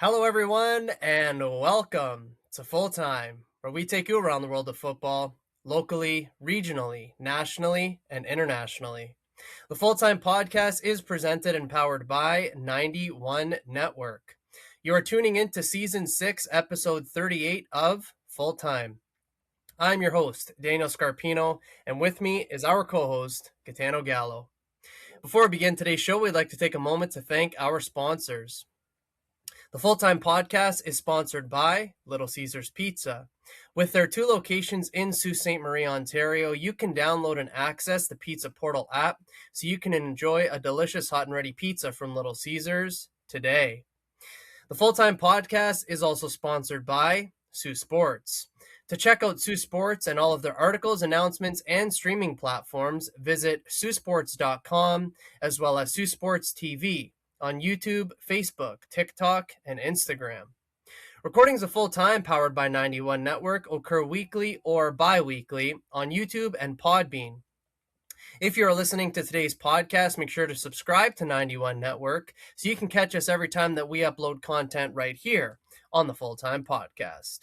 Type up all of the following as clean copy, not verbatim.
Hello, everyone, and welcome to Full Time, where we take you around the world of football, locally, regionally, nationally, and internationally. The Full Time podcast is presented and powered by 91 Network. You are tuning in to Season 6, Episode 38 of Full Time. I'm your host, Daniel Scarpino, and with me is our co host, Gitano Gallo. Before we begin today's show, we'd like to take a moment to thank our sponsors. The Full Time Podcast is sponsored by Little Caesars Pizza. With their two locations in Sault Ste. Marie, Ontario, you can download and access the Pizza Portal app so you can enjoy a delicious hot and ready pizza from Little Caesars today. The Full Time Podcast is also sponsored by Sioux Sports. To check out Sioux Sports and all of their articles, announcements, and streaming platforms, visit siouxsports.com as well as Sioux Sports TV on YouTube, Facebook, TikTok, and Instagram. Recordings of Full Time, powered by 91 Network, occur weekly or bi-weekly on YouTube and Podbean. If you're listening to today's podcast, make sure to subscribe to 91 Network so you can catch us every time that we upload content right here on the Full Time Podcast.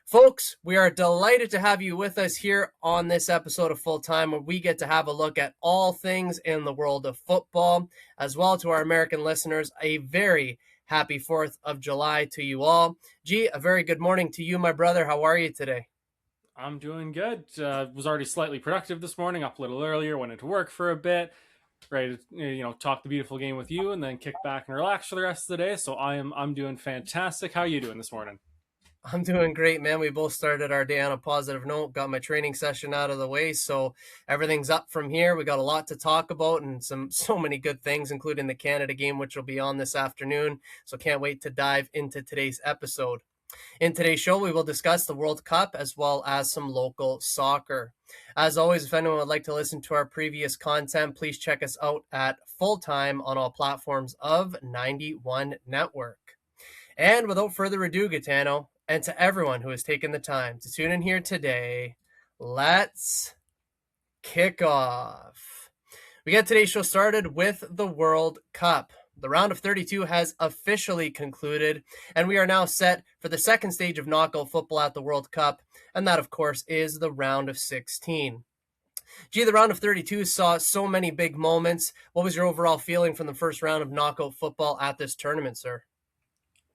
Folks, we are delighted to have you with us here on this episode of Full Time, where we get to have a look at all things in the world of football. As well, to our American listeners, a very happy 4th of July to you all. G, a very good morning to you, my brother. How are you today? I'm doing good. Was already slightly productive this morning, up a little earlier, went into work for a bit, ready to talk the beautiful game with you, and then kick back and relax for the rest of the day. So I'm doing fantastic. How are you doing this morning? I'm doing great, man. We both started our day on a positive note, got my training session out of the way, so everything's up from here. We got a lot to talk about and so many good things, including the Canada game, which will be on this afternoon. So can't wait to dive into today's episode. In today's show, we will discuss the World Cup as well as some local soccer. As always, if anyone would like to listen to our previous content, please check us out at Full Time on all platforms of 91 Network. And without further ado, Gitano, and to everyone who has taken the time to tune in here today, let's kick off. We get today's show started with the World Cup. The round of 32 has officially concluded, and we are now set for the second stage of knockout football at the World Cup, and that, of course, is the round of 16. Gee, the round of 32 saw so many big moments. What was your overall feeling from the first round of knockout football at this tournament, sir?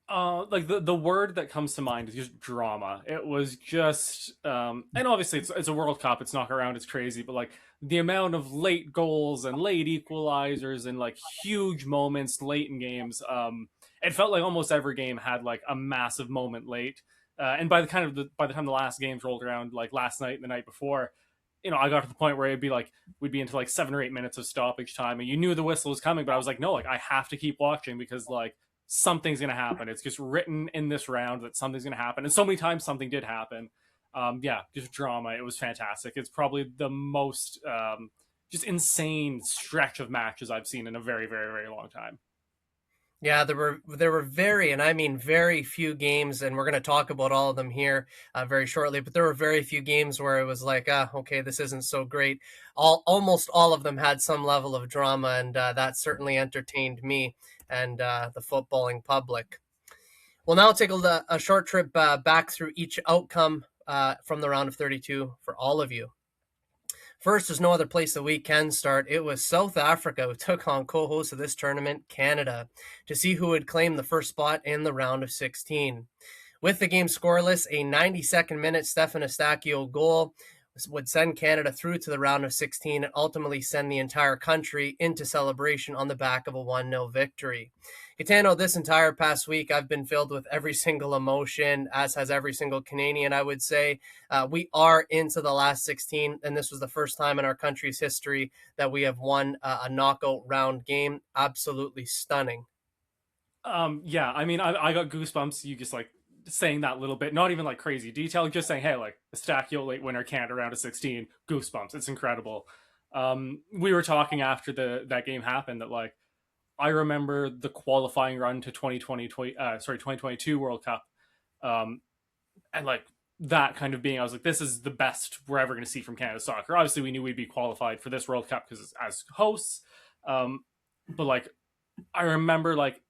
Like the word that comes to mind is just drama. It was just, and obviously it's a World Cup. It's not around. It's crazy, but like the amount of late goals and late equalizers and like huge moments late in games. It felt like almost every game had like a massive moment late. And by the time the last games rolled around, like last night and the night before, I got to the point where it'd be like we'd be into like 7 or 8 minutes of stoppage time, and you knew the whistle was coming, but I was like, no, like I have to keep watching because like something's going to happen. It's just written in this round that something's going to happen. And so many times something did happen. Yeah, just drama. It was fantastic. It's probably the most just insane stretch of matches I've seen in a very, very, very long time. Yeah, there were very, and I mean very few games, and we're going to talk about all of them here very shortly. But there were very few games where it was like, okay, this isn't so great. Almost all of them had some level of drama, and that certainly entertained me and the footballing public. We'll now take a short trip back through each outcome from the round of 32 for all of you. First, there's no other place that we can start. It was South Africa who took on co-host of this tournament, Canada, to see who would claim the first spot in the round of 16. With the game scoreless, a 92nd minute Stefan Eustáquio goal would send Canada through to the round of 16 and ultimately send the entire country into celebration on the back of a 1-0 victory. Gitano, this entire past week, I've been filled with every single emotion, as has every single Canadian, I would say. We are into the last 16, and this was the first time in our country's history that we have won a knockout round game. Absolutely stunning. Yeah, I mean, I got goosebumps. You just like saying that little bit, not even like crazy detail, just saying, hey, like Eustáquio late winner Canada round of 16, goosebumps. It's incredible. We were talking after that game happened that like I remember the qualifying run to 2022 World Cup, and like that kind of being, I was like, this is the best we're ever going to see from Canada soccer. Obviously, we knew we'd be qualified for this World Cup because as hosts, but like I remember like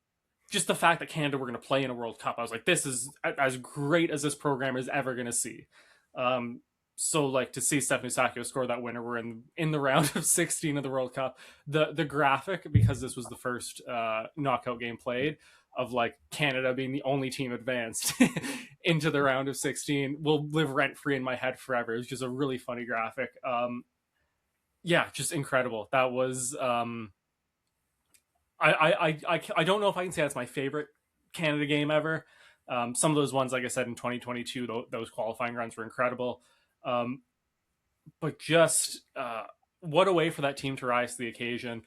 just the fact that Canada were going to play in a World Cup, I was like, this is as great as this program is ever going to see. Um, so like to see Stephen Eustáquio score that winner, we're in the round of 16 of the World Cup. The graphic, because this was the first knockout game played, of like Canada being the only team advanced into the round of 16 will live rent free in my head forever. It was just a really funny graphic. Yeah, just incredible. That was I don't know if I can say that's my favorite Canada game ever. Some of those ones, like I said, in 2022, those qualifying runs were incredible. Um, but just what a way for that team to rise to the occasion.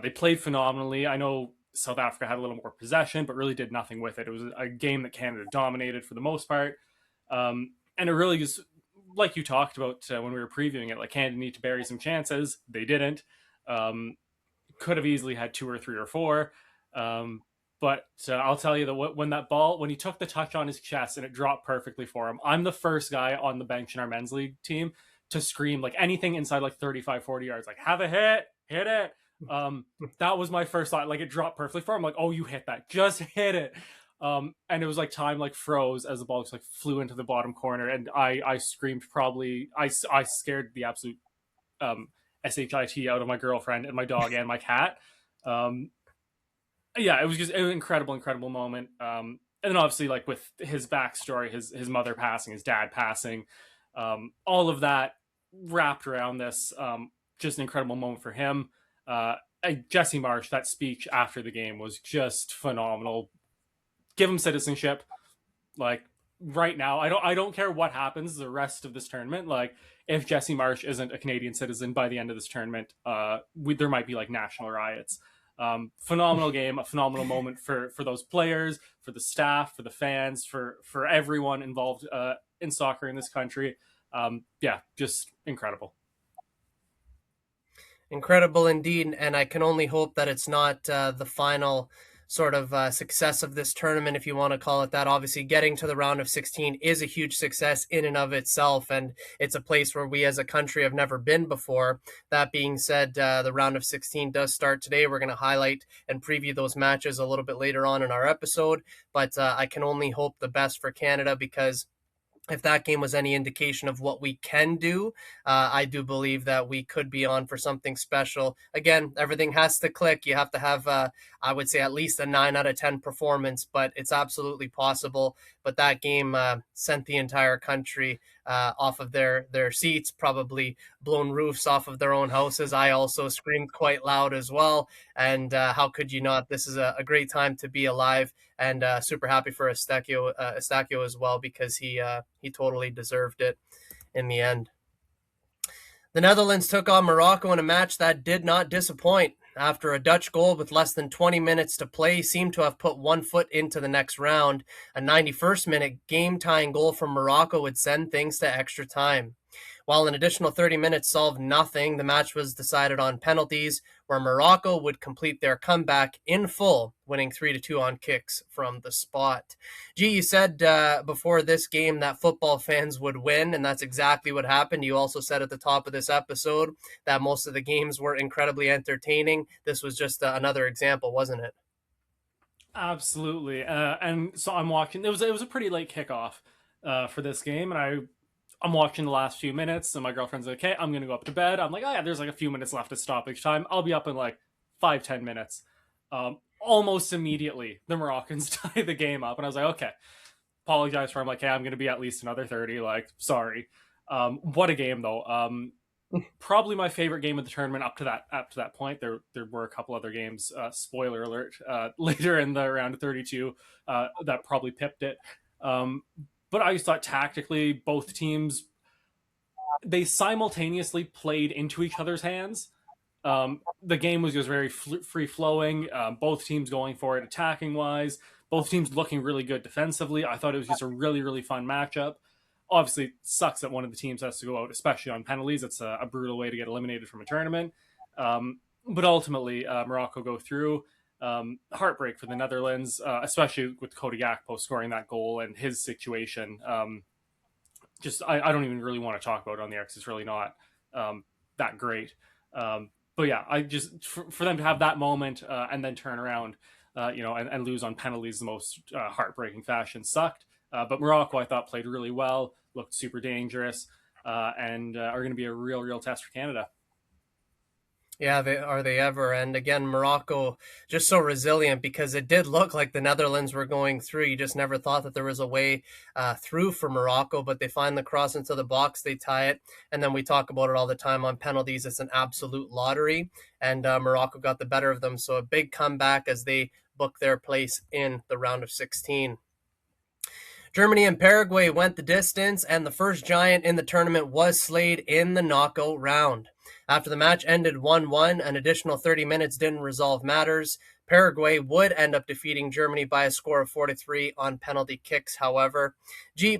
They played phenomenally. I know South Africa had a little more possession, but really did nothing with it. It was a game that Canada dominated for the most part. And it really is, like you talked about when we were previewing it, like Canada need to bury some chances. They didn't. Um, could have easily had 2 or 3 or 4. Um, but I'll tell you that when that ball, when he took the touch on his chest and it dropped perfectly for him, I'm the first guy on the bench in our men's league team to scream like anything inside like 35, 40 yards, like have a hit it. Um, that was my first thought. Like it dropped perfectly for him. Like, oh, you hit that, just hit it. And it was like time like froze as the ball just like flew into the bottom corner, and I screamed probably I scared the absolute um, shit out of my girlfriend and my dog and my cat. Um, yeah, it was just an incredible moment. And then obviously like with his backstory, his mother passing, his dad passing, all of that wrapped around this. Just an incredible moment for him. Jesse Marsh, that speech after the game was just phenomenal. Give him citizenship, like right now. I don't care what happens the rest of this tournament. Like if Jesse Marsh isn't a Canadian citizen by the end of this tournament, there might be like national riots. Phenomenal game, a phenomenal moment for those players, for the staff, for the fans, for everyone involved in soccer in this country. Yeah, just incredible. Incredible indeed, and I can only hope that it's not the final sort of success of this tournament, if you want to call it that. Obviously, getting to the round of 16 is a huge success in and of itself, and it's a place where we as a country have never been before. That being said, the round of 16 does start today. We're going to highlight and preview those matches a little bit later on in our episode, but I can only hope the best for Canada, because if that game was any indication of what we can do, I do believe that we could be on for something special. Again, everything has to click. You have to have, I would say, at least a 9 out of 10 performance, but it's absolutely possible. But that game sent the entire country off of their seats, probably blown roofs off of their own houses. I also screamed quite loud as well. And how could you not? This is a great time to be alive, and super happy for Eustáquio as well, because he totally deserved it in the end. The Netherlands took on Morocco in a match that did not disappoint. After a Dutch goal with less than 20 minutes to play seemed to have put one foot into the next round, a 91st minute game-tying goal from Morocco would send things to extra time. While an additional 30 minutes solved nothing, the match was decided on penalties, where Morocco would complete their comeback in full, winning 3-2 on kicks from the spot. G, you said before this game that football fans would win, and that's exactly what happened. You also said at the top of this episode that most of the games were incredibly entertaining. This was just another example, wasn't it? Absolutely. And so I'm watching. It was a pretty late kickoff for this game, and I'm watching the last few minutes, and my girlfriend's like, "Okay, I'm gonna go up to bed." I'm like, "Oh yeah, there's like a few minutes left of stoppage time. I'll be up in like 5-10 minutes." Almost immediately, the Moroccans tie the game up, and I was like, "Okay." Apologize for. I'm like, "Hey, I'm gonna be at least another 30." Like, sorry. What a game though. Probably my favorite game of the tournament up to that point. There were a couple other games. Spoiler alert. Later in the round of 32, that probably pipped it. But I just thought tactically, both teams they simultaneously played into each other's hands. The game was just very free flowing. Both teams going for it, attacking wise. Both teams looking really good defensively. I thought it was just a really fun matchup. Obviously, it sucks that one of the teams has to go out, especially on penalties. It's a brutal way to get eliminated from a tournament. But ultimately, Morocco go through. Heartbreak for the Netherlands, especially with Cody Gakpo scoring that goal and his situation. I don't even really want to talk about it on the X. It's really not that great. But yeah, I just for them to have that moment and then turn around. and lose on penalties the most heartbreaking fashion sucked. But Morocco, I thought, played really well, looked super dangerous, and are going to be a real test for Canada. Yeah, they ever? And again, Morocco just so resilient because it did look like the Netherlands were going through. You just never thought that there was a way through for Morocco, but they find the cross into the box, they tie it, and then we talk about it all the time on penalties. It's an absolute lottery, and Morocco got the better of them. So a big comeback as they book their place in the round of 16. Germany and Paraguay went the distance, and the first giant in the tournament was slayed in the knockout round. After the match ended 1-1, an additional 30 minutes didn't resolve matters. Paraguay would end up defeating Germany by a score of 4-3 on penalty kicks, however.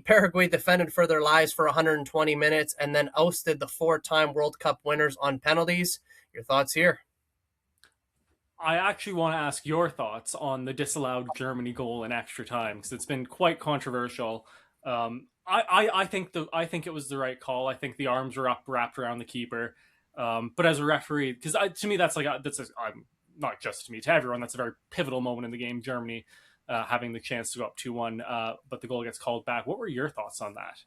Paraguay defended for their lives for 120 minutes and then ousted the four-time World Cup winners on penalties. Your thoughts here? I actually want to ask your thoughts on the disallowed Germany goal in extra time because it's been quite controversial. I think it was the right call. I think the arms were up wrapped around the keeper. But as a referee, because to me not just to me, to everyone, that's a very pivotal moment in the game. Germany having the chance to go up 2-1, but the goal gets called back. What were your thoughts on that?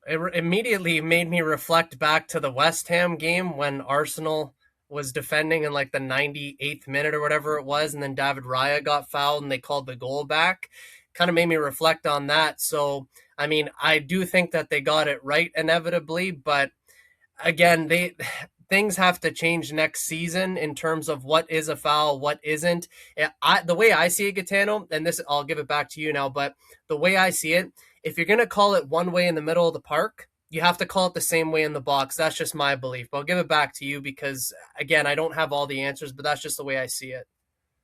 It immediately made me reflect back to the West Ham game when Arsenal was defending in like the 98th minute or whatever it was, and then David Raya got fouled and they called the goal back. Kind of made me reflect on that. So, I mean, I do think that they got it right inevitably, but again, they things have to change next season in terms of what is a foul, what isn't. The way I see it, Gitano, and this I'll give it back to you now, but the way I see it, if you're going to call it one way in the middle of the park, you have to call it the same way in the box. That's just my belief. But I'll give it back to you because, again, I don't have all the answers, but that's just the way I see it.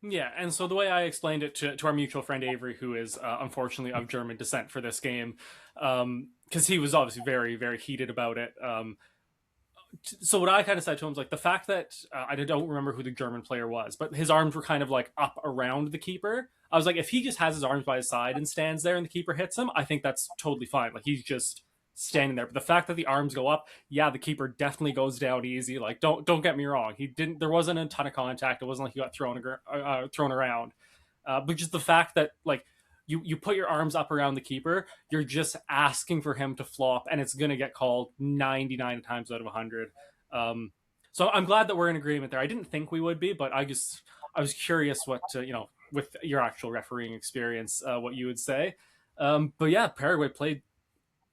Yeah, and so the way I explained it to our mutual friend Avery, who is unfortunately of German descent for this game, because he was obviously very heated about it. So what I kind of said to him was like the fact that I don't remember who the German player was, but his arms were kind of like up around the keeper. I was like, if he just has his arms by his side and stands there and the keeper hits him, I think that's totally fine. Like he's just standing there. But the fact that the arms go up, yeah, the keeper definitely goes down easy. Like don't get me wrong, he didn't. There wasn't a ton of contact. It wasn't like he got thrown around. But just the fact that like you put your arms up around the keeper, you're just asking for him to flop, and it's gonna get called 99 times out of 100. So I'm glad that we're in agreement there. I didn't think we would be, but I was curious what with your actual refereeing experience, what you would say. But yeah, Paraguay played.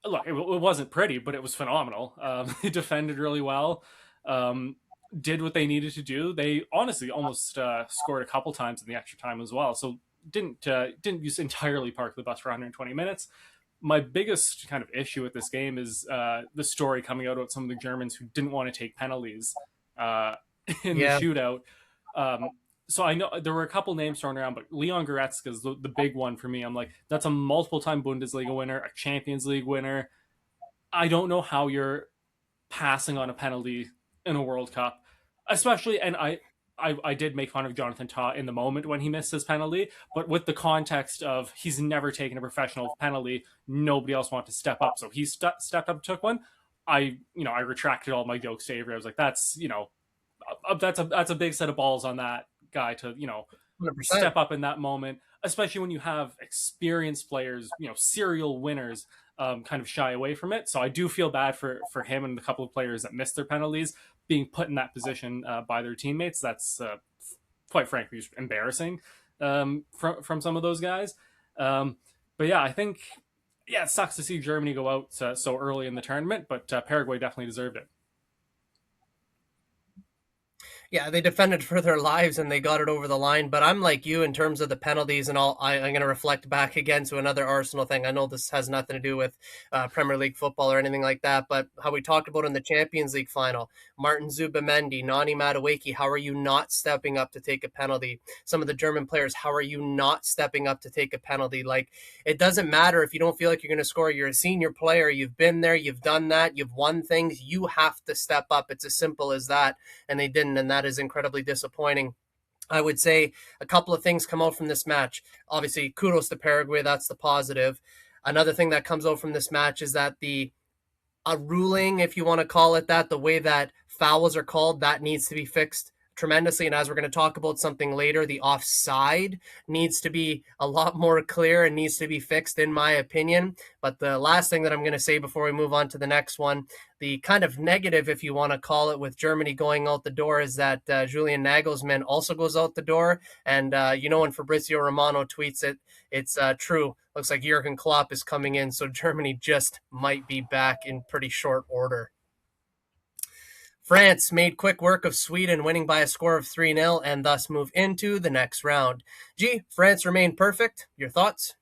Look, it wasn't pretty, but it was phenomenal. They defended really well. Did what they needed to do. They honestly almost scored a couple times in the extra time as well. So didn't just entirely park the bus for 120 minutes. My biggest kind of issue with this game is the story coming out about some of the Germans who didn't want to take penalties uh, in the Yeah. shootout. So I know there were a couple names thrown around, but Leon Goretzka is the big one for me. I'm like, that's a multiple time Bundesliga winner, a Champions League winner. I don't know how you're passing on a penalty in a World Cup, especially. And I did make fun of Jonathan Tah in the moment when he missed his penalty, but with the context of he's never taken a professional penalty, nobody else wanted to step up, so he stepped up and took one. I retracted all my jokes to Avery. I was like, that's a big set of balls on that guy to 100%. step up in that moment, especially when you have experienced players, serial winners, kind of shy away from it. So I do feel bad for him and the couple of players that missed their penalties being put in that position by their teammates. That's quite frankly just embarrassing from some of those guys. But yeah, I think it sucks to see Germany go out so early in the tournament, but Paraguay definitely deserved it. Yeah, they defended for their lives and they got it over the line. But I'm like you in terms of the penalties, and I'm going to reflect back again to another Arsenal thing. I know this has nothing to do with Premier League football or anything like that, but how we talked about in the Champions League final, Martin Zubamendi, Nani Madueke, how are you not stepping up to take a penalty? Some of the German players, how are you not stepping up to take a penalty? Like, it doesn't matter if you don't feel like you're going to score. You're a senior player. You've been there. You've done that. You've won things. You have to step up. It's as simple as that. And they didn't, and that is incredibly disappointing. I would say a couple of things come out from this match. Obviously, kudos to Paraguay. That's the positive. Another thing that comes out from this match is that the a ruling, if you want to call it that, the way that fouls are called, that needs to be fixed tremendously. And as we're going to talk about something later, the offside needs to be a lot more clear and needs to be fixed, in my opinion. But the last thing that I'm going to say before we move on to the next one, the kind of negative, if you want to call it, with Germany going out the door is that Julian Nagelsmann also goes out the door. And, when Fabrizio Romano tweets it, it's true. Looks like Jurgen Klopp is coming in, so Germany just might be back in pretty short order. France made quick work of Sweden, winning by a score of 3-0 and thus move into the next round. France remained perfect. Your thoughts?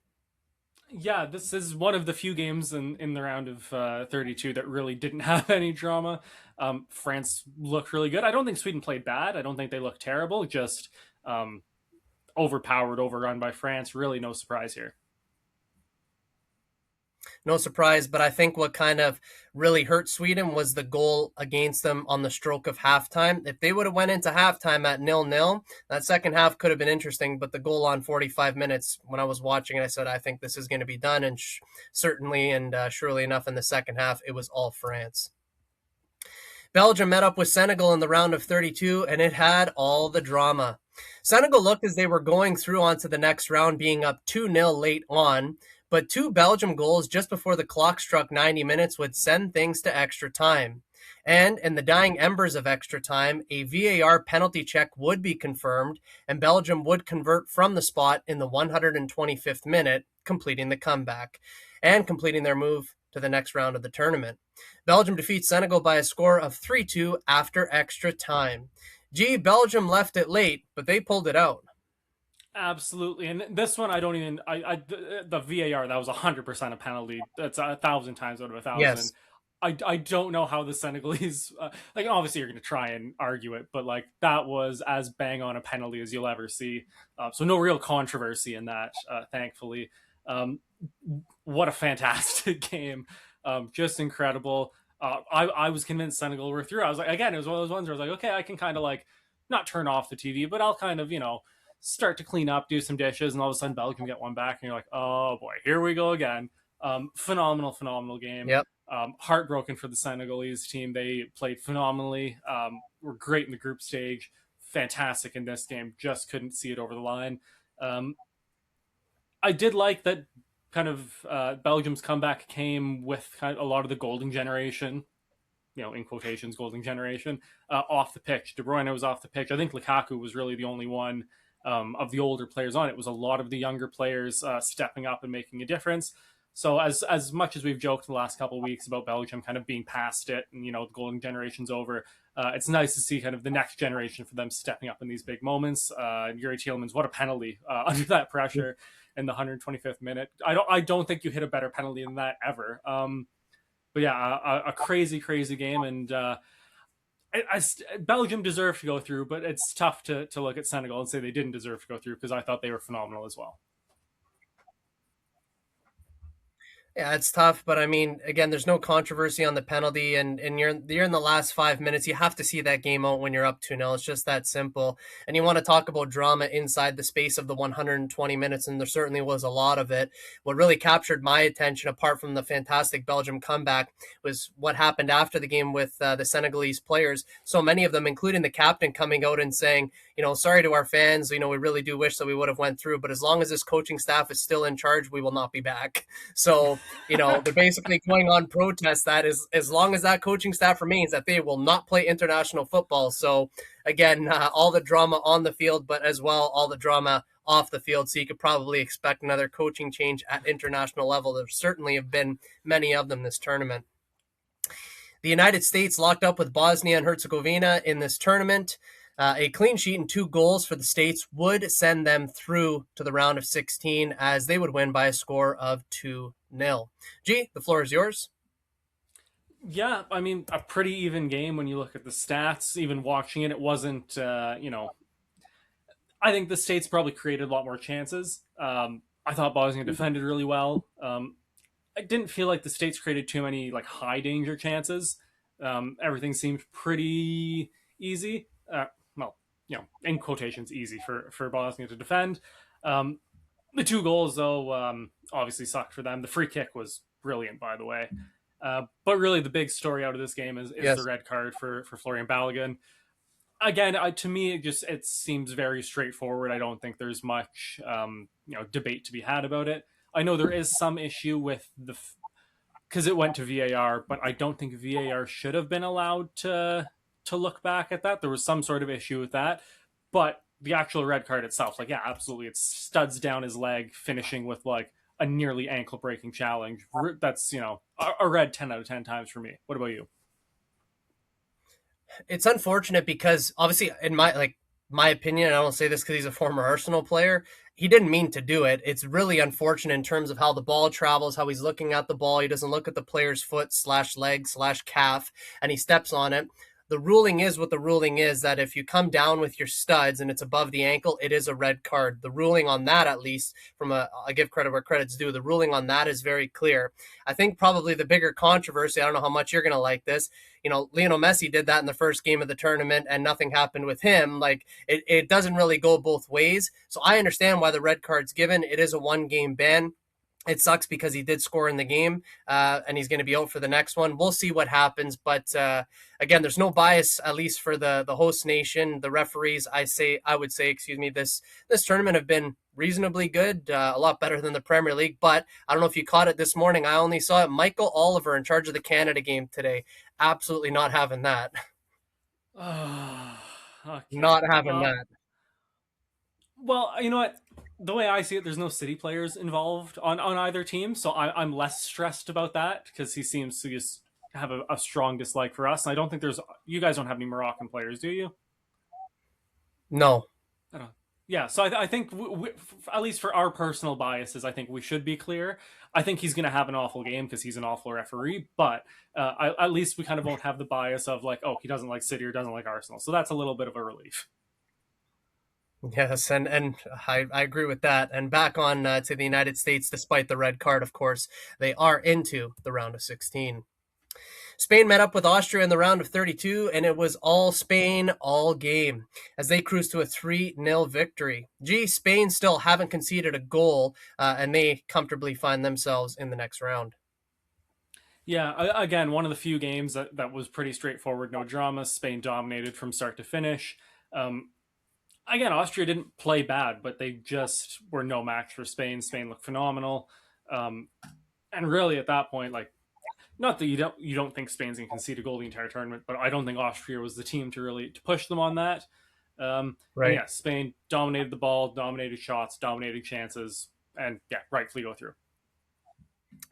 Yeah, this is one of the few games in the round of 32 that really didn't have any drama. France looked really good. I don't think Sweden played bad. I don't think they looked terrible. Just overpowered, overrun by France. Really no surprise here. No surprise, but I think what kind of really hurt Sweden was the goal against them on the stroke of halftime. If they would have went into halftime at 0-0, that second half could have been interesting, but the goal on 45 minutes, when I was watching it, I said, I think this is going to be done, and certainly and surely enough in the second half, it was all France. Belgium met up with Senegal in the round of 32, and it had all the drama. Senegal looked as they were going through onto the next round, being up 2-0 late on, but two Belgium goals just before the clock struck 90 minutes would send things to extra time. And in the dying embers of extra time, a VAR penalty check would be confirmed, and Belgium would convert from the spot in the 125th minute, completing the comeback and completing their move to the next round of the tournament. Belgium defeats Senegal by a score of 3-2 after extra time. Belgium left it late, but they pulled it out. Absolutely, and this one I don't even. The VAR, that was 100% a penalty. That's 1,000 times out of 1,000. Yes. I don't know how the Senegalese obviously you're going to try and argue it, but that was as bang on a penalty as you'll ever see. So no real controversy in that, thankfully. What a fantastic game, just incredible. I was convinced Senegal were through. I was like, again, it was one of those ones where I was like, okay, I can kind of not turn off the TV, but I'll kind of start to clean up, do some dishes, and all of a sudden Belgium get one back, and you're like, oh boy, here we go again. Phenomenal game. Yep. Heartbroken for the Senegalese team. They played phenomenally. Were great in the group stage. Fantastic in this game. Just couldn't see it over the line. I did like that kind of Belgium's comeback came with kind of a lot of the golden generation, in quotations, golden generation, off the pitch. De Bruyne was off the pitch. I think Lukaku was really the only one of the older players on. It was a lot of the younger players stepping up and making a difference. So as much as we've joked in the last couple of weeks about Belgium kind of being past it and, the golden generation's over, it's nice to see kind of the next generation for them stepping up in these big moments. Yuri Tielemans, what a penalty under that pressure in the 125th minute. I don't think you hit a better penalty than that ever. But yeah, a crazy game, and Belgium deserved to go through, but it's tough to look at Senegal and say they didn't deserve to go through, because I thought they were phenomenal as well. Yeah, it's tough, but I mean, again, there's no controversy on the penalty, and you're in the last 5 minutes. You have to see that game out when you're up 2-0. It's just that simple. And you want to talk about drama inside the space of the 120 minutes, and there certainly was a lot of it. What really captured my attention, apart from the fantastic Belgium comeback, was what happened after the game with the Senegalese players. So many of them, including the captain, coming out and saying, sorry to our fans. We really do wish that we would have went through, but as long as this coaching staff is still in charge, we will not be back. So they're basically going on protest that is, as long as that coaching staff remains, that they will not play international football. So again, all the drama on the field, but as well, all the drama off the field. So you could probably expect another coaching change at international level. There certainly have been many of them this tournament. The United States locked up with Bosnia and Herzegovina in this tournament. A clean sheet and 2 goals for the States would send them through to the round of 16, as they would win by a score of 2-0. The floor is yours. Yeah, I mean, a pretty even game when you look at the stats. Even watching it, it wasn't, I think the States probably created a lot more chances. I thought Bosnia defended really well. I didn't feel like the States created too many high danger chances. Everything seemed pretty easy. In quotations, easy for Bosnia to defend. The 2 goals, though, obviously sucked for them. The free kick was brilliant, by the way. But really, the big story out of this game is Yes. the red card for Florian Balogun. again, to me, it seems very straightforward. I don't think there's much debate to be had about it. I know there is some issue with because it went to VAR, but I don't think VAR should have been allowed to look back at that. There was some sort of issue with that, but the actual red card itself, like, yeah, absolutely, it studs down his leg, finishing with like a nearly ankle breaking challenge. That's a red 10 out of 10 times for me. What about you? It's unfortunate because obviously, in my opinion, and I don't say this because he's a former Arsenal player, he didn't mean to do it. It's really unfortunate in terms of how the ball travels, how he's looking at the ball. He doesn't look at the player's foot slash leg slash calf, and he steps on it. The ruling is what the ruling is, that if you come down with your studs and it's above the ankle, it is a red card. The ruling on that, at least from I give credit where credit's due, the ruling on that is very clear. I think probably the bigger controversy, I don't know how much you're going to like this, Lionel Messi did that in the first game of the tournament and nothing happened with him. Like, it doesn't really go both ways. So I understand why the red card's given. It is a 1 game ban. It sucks because he did score in the game, and he's going to be out for the next one. We'll see what happens, but again, there's no bias, at least for the host nation. The referees, I would say, excuse me, this tournament have been reasonably good, a lot better than the Premier League. But I don't know if you caught it this morning. I only saw it. Michael Oliver, in charge of the Canada game today, absolutely not having that. Okay. Not having that. Well, you know what? The way I see it, there's no City players involved on either team, so I'm less stressed about that because he seems to just have a strong dislike for us. And I don't think you guys don't have any Moroccan players, do you? No. I don't. Yeah, so I think at least for our personal biases, I think we should be clear. I think he's going to have an awful game because he's an awful referee, but at least we kind of won't have the bias of like, oh, he doesn't like City or doesn't like Arsenal. So that's a little bit of a relief. Yes, and I agree with that. And back on to the United States, despite the red card, of course, they are into the round of 16. Spain met up with Austria in the round of 32, and it was all Spain all game as they cruised to a 3-0 victory. Spain still haven't conceded a goal, and they comfortably find themselves in the next round. Yeah, again, one of the few games that was pretty straightforward, no drama. Spain dominated from start to finish. Um, Again, Austria didn't play bad, but they just were no match for Spain. Spain looked phenomenal, um, and really at that point, like, not that you don't think Spain's gonna concede a goal the entire tournament, but I don't think Austria was the team to really to push them on that. And Right. yeah, Spain dominated the ball, dominated shots, dominated chances, and yeah, rightfully go through.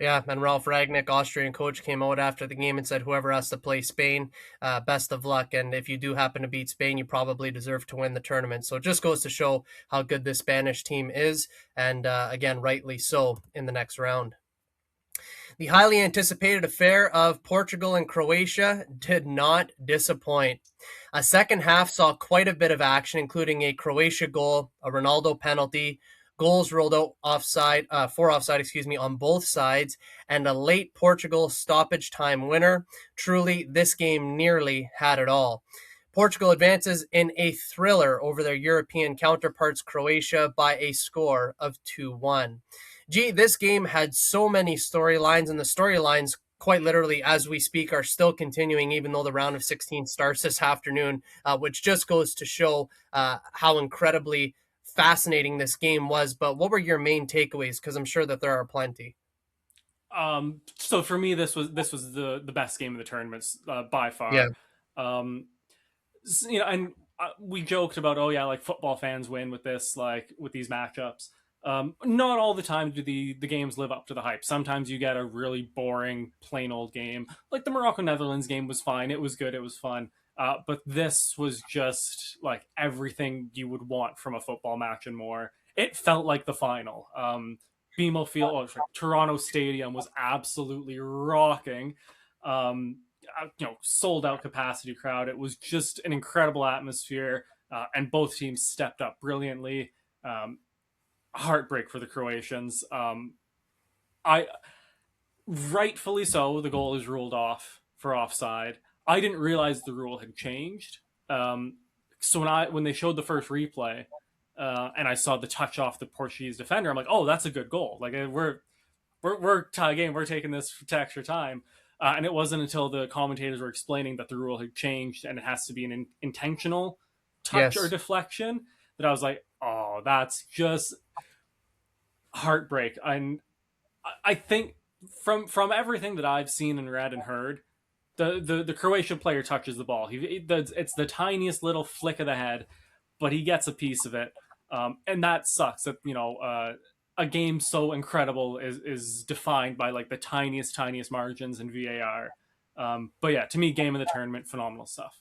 Yeah, and Ralph Ragnick, Austrian coach, came out after the game and said, "Whoever has to play Spain, best of luck. And if you do happen to beat Spain, you probably deserve to win the tournament." So it just goes to show how good this Spanish team is, and again, rightly so in the next round. The highly anticipated affair of Portugal and Croatia did not disappoint. A second half saw quite a bit of action, including a Croatia goal, a Ronaldo penalty, goals rolled out offside, for offside, excuse me, on both sides, and a late Portugal stoppage time winner. Truly, this game nearly had it all. Portugal advances in a thriller over their European counterparts, Croatia, by a score of 2-1. This game had so many storylines, and the storylines, quite literally, as we speak, are still continuing, even though the round of 16 starts this afternoon, which just goes to show how incredibly fascinating this game was. But what were your main takeaways? Because I'm sure that there are plenty. So for me, this was the best game of the tournament by Yeah. far. Um, and we joked about, oh yeah, like football fans win with this, like with these matchups. Not all the time do the games live up to the hype. Sometimes you get a really boring, plain old game. Like the Morocco Netherlands game was fine. It was good. It was fun. But this was just like everything you would want from a football match and more. It felt like the final. BMO Field, Toronto Stadium was absolutely rocking. Um, Sold out capacity crowd. It was just an incredible atmosphere, and both teams stepped up brilliantly. Heartbreak for the Croatians. I Rightfully so. The goal is ruled off for offside. I didn't realize the rule had changed. So when they showed the first replay, and I saw the touch off the Portuguese defender, I'm like, oh, that's a good goal. Like we're tie game. We're taking this to extra time. And it wasn't until the commentators were explaining that the rule had changed and it has to be an intentional touch or Yes. deflection that I was like, oh, that's just heartbreak. And I think from everything that I've seen and read and heard, the Croatian player touches the ball. It's the tiniest little flick of the head, but he gets a piece of it, and that sucks. That a game so incredible is defined by like the tiniest margins in VAR. But yeah, to me, game of the tournament, phenomenal stuff.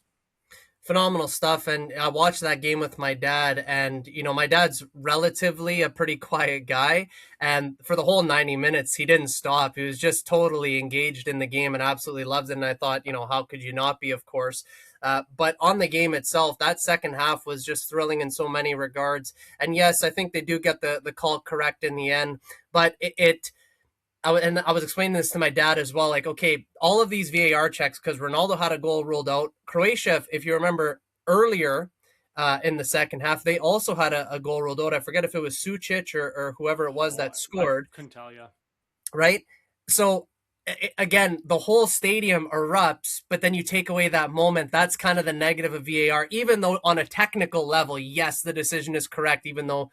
Phenomenal stuff. And I watched that game with my dad, and my dad's relatively a pretty quiet guy, and for the whole 90 minutes he didn't stop. He was just totally engaged in the game and absolutely loved it. And I thought, how could you not be, of course. But on the game itself, that second half was just thrilling in so many regards. And yes, I think they do get the call correct in the end, but and I was explaining this to my dad as well. Like, okay, all of these VAR checks, because Ronaldo had a goal ruled out. Croatia, if you remember earlier in the second half, they also had a goal ruled out. I forget if it was Sucic or whoever it was Oh, that I scored, couldn't tell you. right? So again, the whole stadium erupts, but then you take away that moment. That's kind of the negative of VAR, even though on a technical level, yes, the decision is correct. Even though,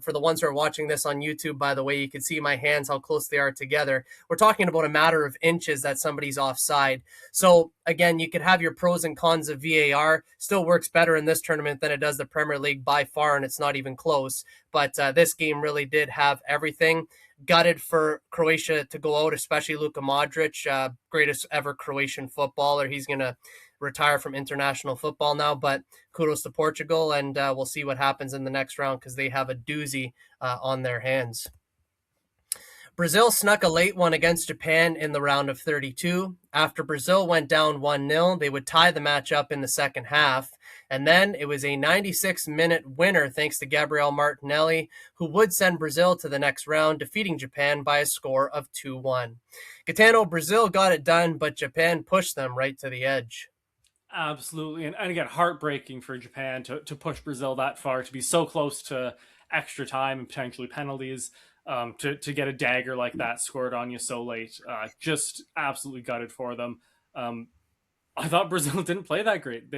for the ones who are watching this on YouTube, by the way, you can see my hands, how close they are together. We're talking about a matter of inches that somebody's offside. So again, you could have your pros and cons of VAR. Still works better in this tournament than it does the Premier League by far, and it's not even close. But this game really did have everything. Gutted for Croatia to go out, especially Luka Modric, greatest ever Croatian footballer. He's going to retire from international football now, but kudos to Portugal, and we'll see what happens in the next round because they have a doozy on their hands. Brazil snuck a late one against Japan in the round of 32. After Brazil went down 1-0, they would tie the match up in the second half. And then it was a 96-minute winner thanks to Gabriel Martinelli, who would send Brazil to the next round, defeating Japan by a score of 2-1. Gitano, Brazil got it done, but Japan pushed them right to the edge. Absolutely, and again, heartbreaking for Japan to push Brazil that far, to be so close to extra time and potentially penalties, to get a dagger like that scored on you so late. Just absolutely gutted for them. I thought Brazil didn't play that great.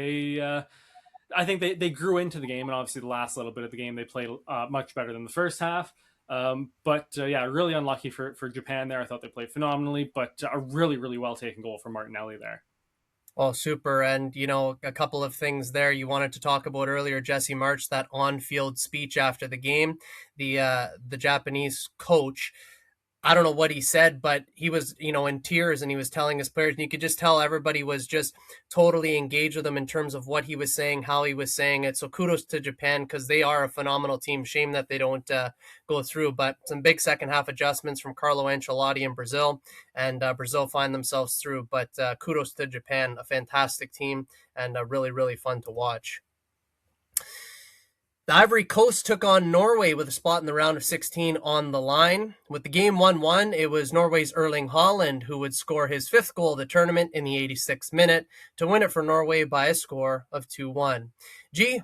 I think they grew into the game, and obviously the last little bit of the game they played much better than the first half. But yeah, really unlucky for Japan there. I thought they played phenomenally, but a really well taken goal from Martinelli there. Oh, super. And, a couple of things there you wanted to talk about earlier, Jesse March, that on-field speech after the game. The Japanese coach, I don't know what he said, but he was, in tears, and he was telling his players, and you could just tell everybody was just totally engaged with him in terms of what he was saying, how he was saying it. So kudos to Japan, because they are a phenomenal team. Shame that they don't go through, but some big second half adjustments from Carlo Ancelotti in Brazil, and Brazil find themselves through. But kudos to Japan, a fantastic team, and really fun to watch. The Ivory Coast took on Norway with a spot in the round of 16 on the line. With the game 1-1, it was Norway's Erling Haaland who would score his fifth goal of the tournament in the 86th minute to win it for Norway by a score of 2-1.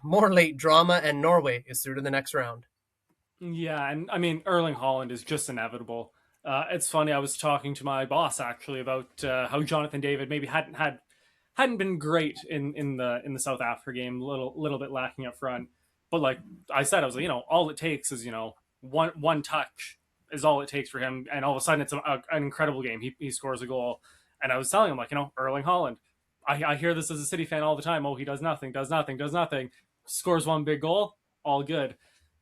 More late drama, and Norway is through to the next round. Yeah, and I mean Erling Haaland is just inevitable. It's funny. I was talking to my boss actually about how Jonathan David maybe hadn't been great in the South Africa game, little bit lacking up front. But like I said, I was like, all it takes is one touch is all it takes for him, and all of a sudden it's an incredible game. He scores a goal, and I was telling him like, Erling Haaland. I hear this as a City fan all the time. Oh, he does nothing, scores one big goal, all good.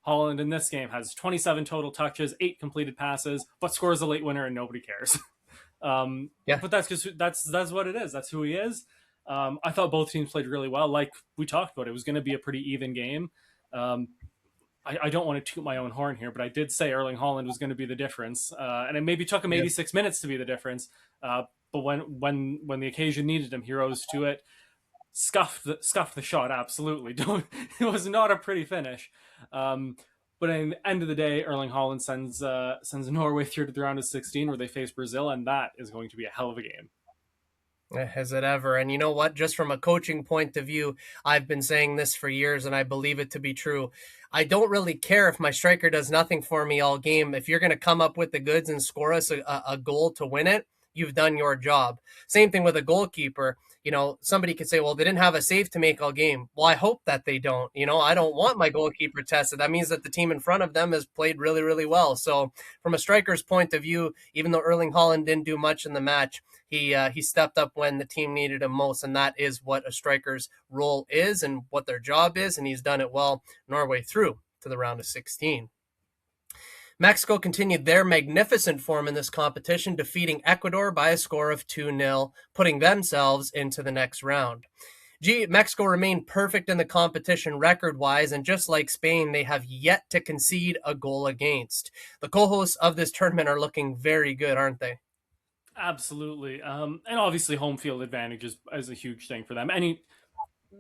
Haaland in this game has 27 total touches, 8 completed passes, but scores a late winner and nobody cares. Yeah. But that's what it is. That's who he is. I thought both teams played really well. Like we talked about, it was going to be a pretty even game. I don't want to toot my own horn here, but I did say Erling Haaland was going to be the difference, and it maybe took him 86 minutes to be the difference. But when the occasion needed him, he rose to it. Scuffed the shot. Absolutely, it was not a pretty finish. But in the end of the day, Erling Haaland sends Norway through to the round of 16, where they face Brazil, and that is going to be a hell of a game. Has it ever? And you know what? Just from a coaching point of view, I've been saying this for years and I believe it to be true. I don't really care if my striker does nothing for me all game. If you're going to come up with the goods and score us a goal to win it, you've done your job. Same thing with a goalkeeper. Somebody could say, well, they didn't have a save to make all game. Well, I hope that they don't. I don't want my goalkeeper tested. That means that the team in front of them has played really, really well. So, from a striker's point of view, even though Erling Haaland didn't do much in the match, he stepped up when the team needed him most, and that is what a striker's role is and what their job is, and he's done it well. Norway through to the round of 16. Mexico continued their magnificent form in this competition, defeating Ecuador by a score of 2-0, putting themselves into the next round. Mexico remained perfect in the competition record-wise, and just like Spain, they have yet to concede a goal against. The co-hosts of this tournament are looking very good, aren't they? Absolutely. And obviously home field advantage is a huge thing for them.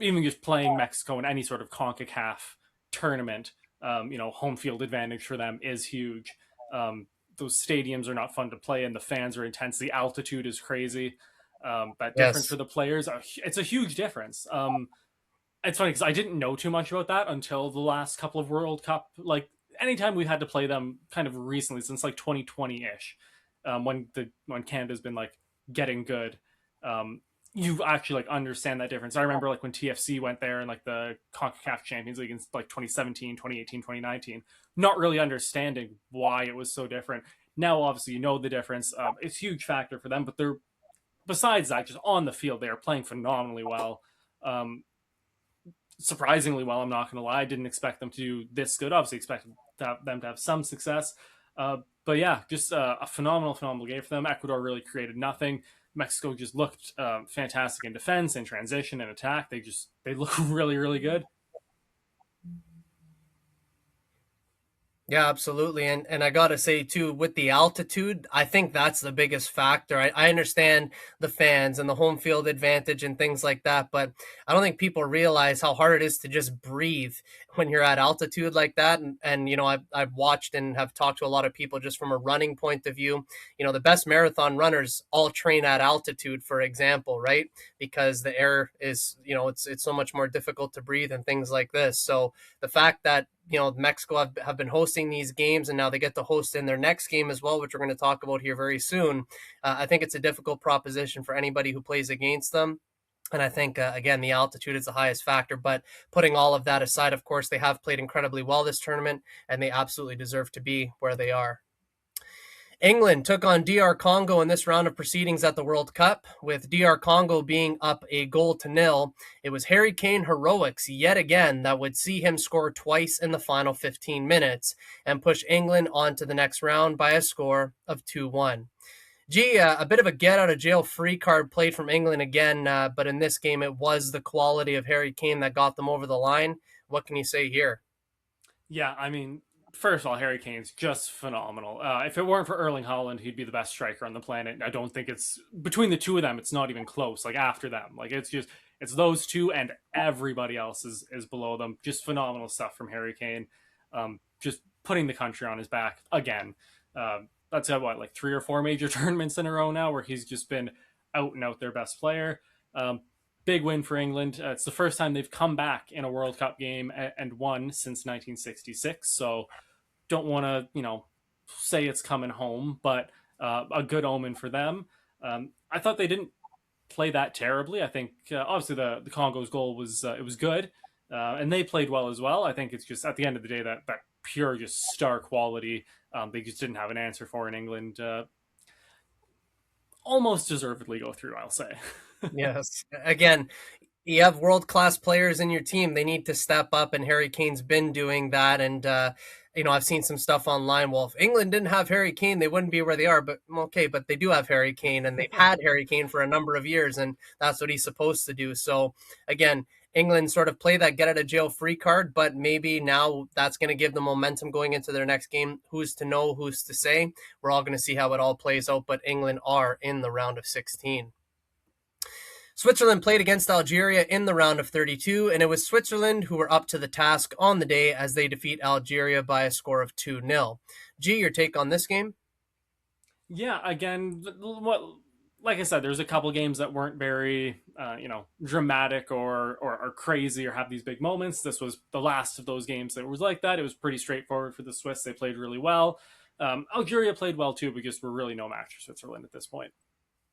Even just playing Mexico in any sort of CONCACAF tournament, home field advantage for them is huge. Those stadiums are not fun to play in. The fans are intense. The altitude is crazy. That difference Yes. for the players, it's a huge difference. It's funny because I didn't know too much about that until the last couple of World Cup. Like anytime we've had to play them, kind of recently since like 2020 ish, when Canada's been like getting good. You actually like understand that difference. I remember like when TFC went there and like the CONCACAF Champions League in like 2017, 2018, 2019, not really understanding why it was so different. Now, obviously, you know the difference. It's a huge factor for them, but they're besides that, just on the field, they are playing phenomenally well. Um, Surprisingly well, I'm not going to lie. I didn't expect them to do this good. Obviously, expected them to have some success. But yeah, just a phenomenal game for them. Ecuador really created nothing. Mexico just looked fantastic in defense and transition and attack. They look really good. Yeah, absolutely. And I gotta say too, with the altitude, I think that's the biggest factor. I understand the fans and the home field advantage and things like that, but I don't think people realize how hard it is to just breathe when you're at altitude like that. And I've watched and have talked to a lot of people just from a running point of view. The best marathon runners all train at altitude, for example, right? Because the air is, it's so much more difficult to breathe and things like this. So the fact that Mexico have been hosting these games, and now they get to host in their next game as well, which we're going to talk about here very soon. I think it's a difficult proposition for anybody who plays against them. And I think, again, the altitude is the highest factor. But putting all of that aside, of course, they have played incredibly well this tournament, and they absolutely deserve to be where they are. England took on DR Congo in this round of proceedings at the World Cup, with DR Congo being up a goal to nil. It was Harry Kane heroics yet again that would see him score twice in the final 15 minutes and push England on to the next round by a score of 2-1. A bit of a get out of jail free card played from England again, but in this game it was the quality of Harry Kane that got them over the line. What can you say here? Yeah, I mean, first of all, Harry Kane's just phenomenal. If it weren't for Erling Haaland, he'd be the best striker on the planet. I don't think it's between the two of them. It's not even close. Like after them, like it's those two and everybody else is below them. Just phenomenal stuff from Harry Kane. Just putting the country on his back again. That's had what like 3 or 4 major tournaments in a row now where he's just been out and out their best player. Big win for England. It's the first time they've come back in a World Cup game and won since 1966. So don't want to, say it's coming home, but a good omen for them. I thought they didn't play that terribly. I think obviously the Congo's goal was it was good, and they played well as well. I think it's just at the end of the day that pure just star quality they just didn't have an answer for in England. Almost deservedly go through, I'll say. Yes. Again, you have world class players in your team. They need to step up, and Harry Kane's been doing that. And I've seen some stuff online. Well, if England didn't have Harry Kane, they wouldn't be where they are. But okay, but they do have Harry Kane, and they've had Harry Kane for a number of years, and that's what he's supposed to do. So again, England sort of play that get out of jail free card, but maybe now that's going to give them momentum going into their next game. Who's to know? Who's to say? We're all going to see how it all plays out. But England are in the round of 16. Switzerland played against Algeria in the round of 32, and it was Switzerland who were up to the task on the day as they defeat Algeria by a score of 2-0. Your take on this game? Yeah, again, what like I said, there's a couple games that weren't very, dramatic or crazy or have these big moments. This was the last of those games that was like that. It was pretty straightforward for the Swiss. They played really well. Algeria played well too, because we're really no match for Switzerland at this point.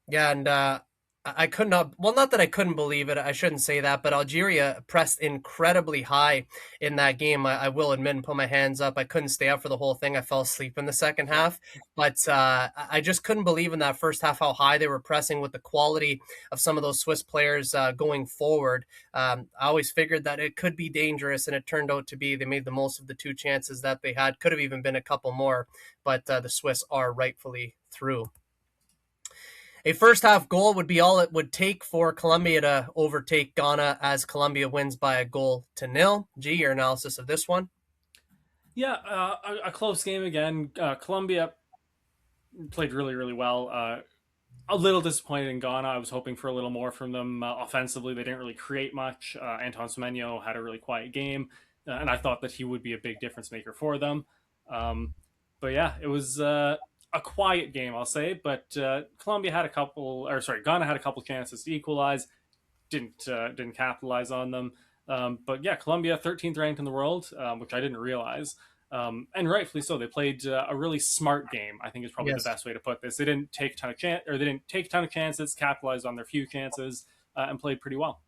Yeah, and I could not. Well, not that I couldn't believe it. I shouldn't say that, but Algeria pressed incredibly high in that game. I will admit and put my hands up. I couldn't stay up for the whole thing. I fell asleep in the second half, but I just couldn't believe in that first half how high they were pressing with the quality of some of those Swiss players going forward. I always figured that it could be dangerous, and it turned out to be. They made the most of the two chances that they had. Could have even been a couple more, but the Swiss are rightfully through. A first half goal would be all it would take for Colombia to overtake Ghana as Colombia wins by a goal to nil. G, your analysis of this one? Yeah, a close game again. Colombia played really, really well. A little disappointed in Ghana. I was hoping for a little more from them offensively. They didn't really create much. Anton Semenyo had a really quiet game, and I thought that he would be a big difference maker for them. Um, but yeah, it was a quiet game, I'll say. But Colombia had a couple, or sorry, Ghana had a couple chances to equalize. Didn't capitalize on them. But yeah, Colombia 13th ranked in the world, which I didn't realize. And rightfully so. They played a really smart game. I think is probably the Yes. best way to put this. They didn't take a ton of or they didn't take a ton of chances, capitalized on their few chances, and played pretty well.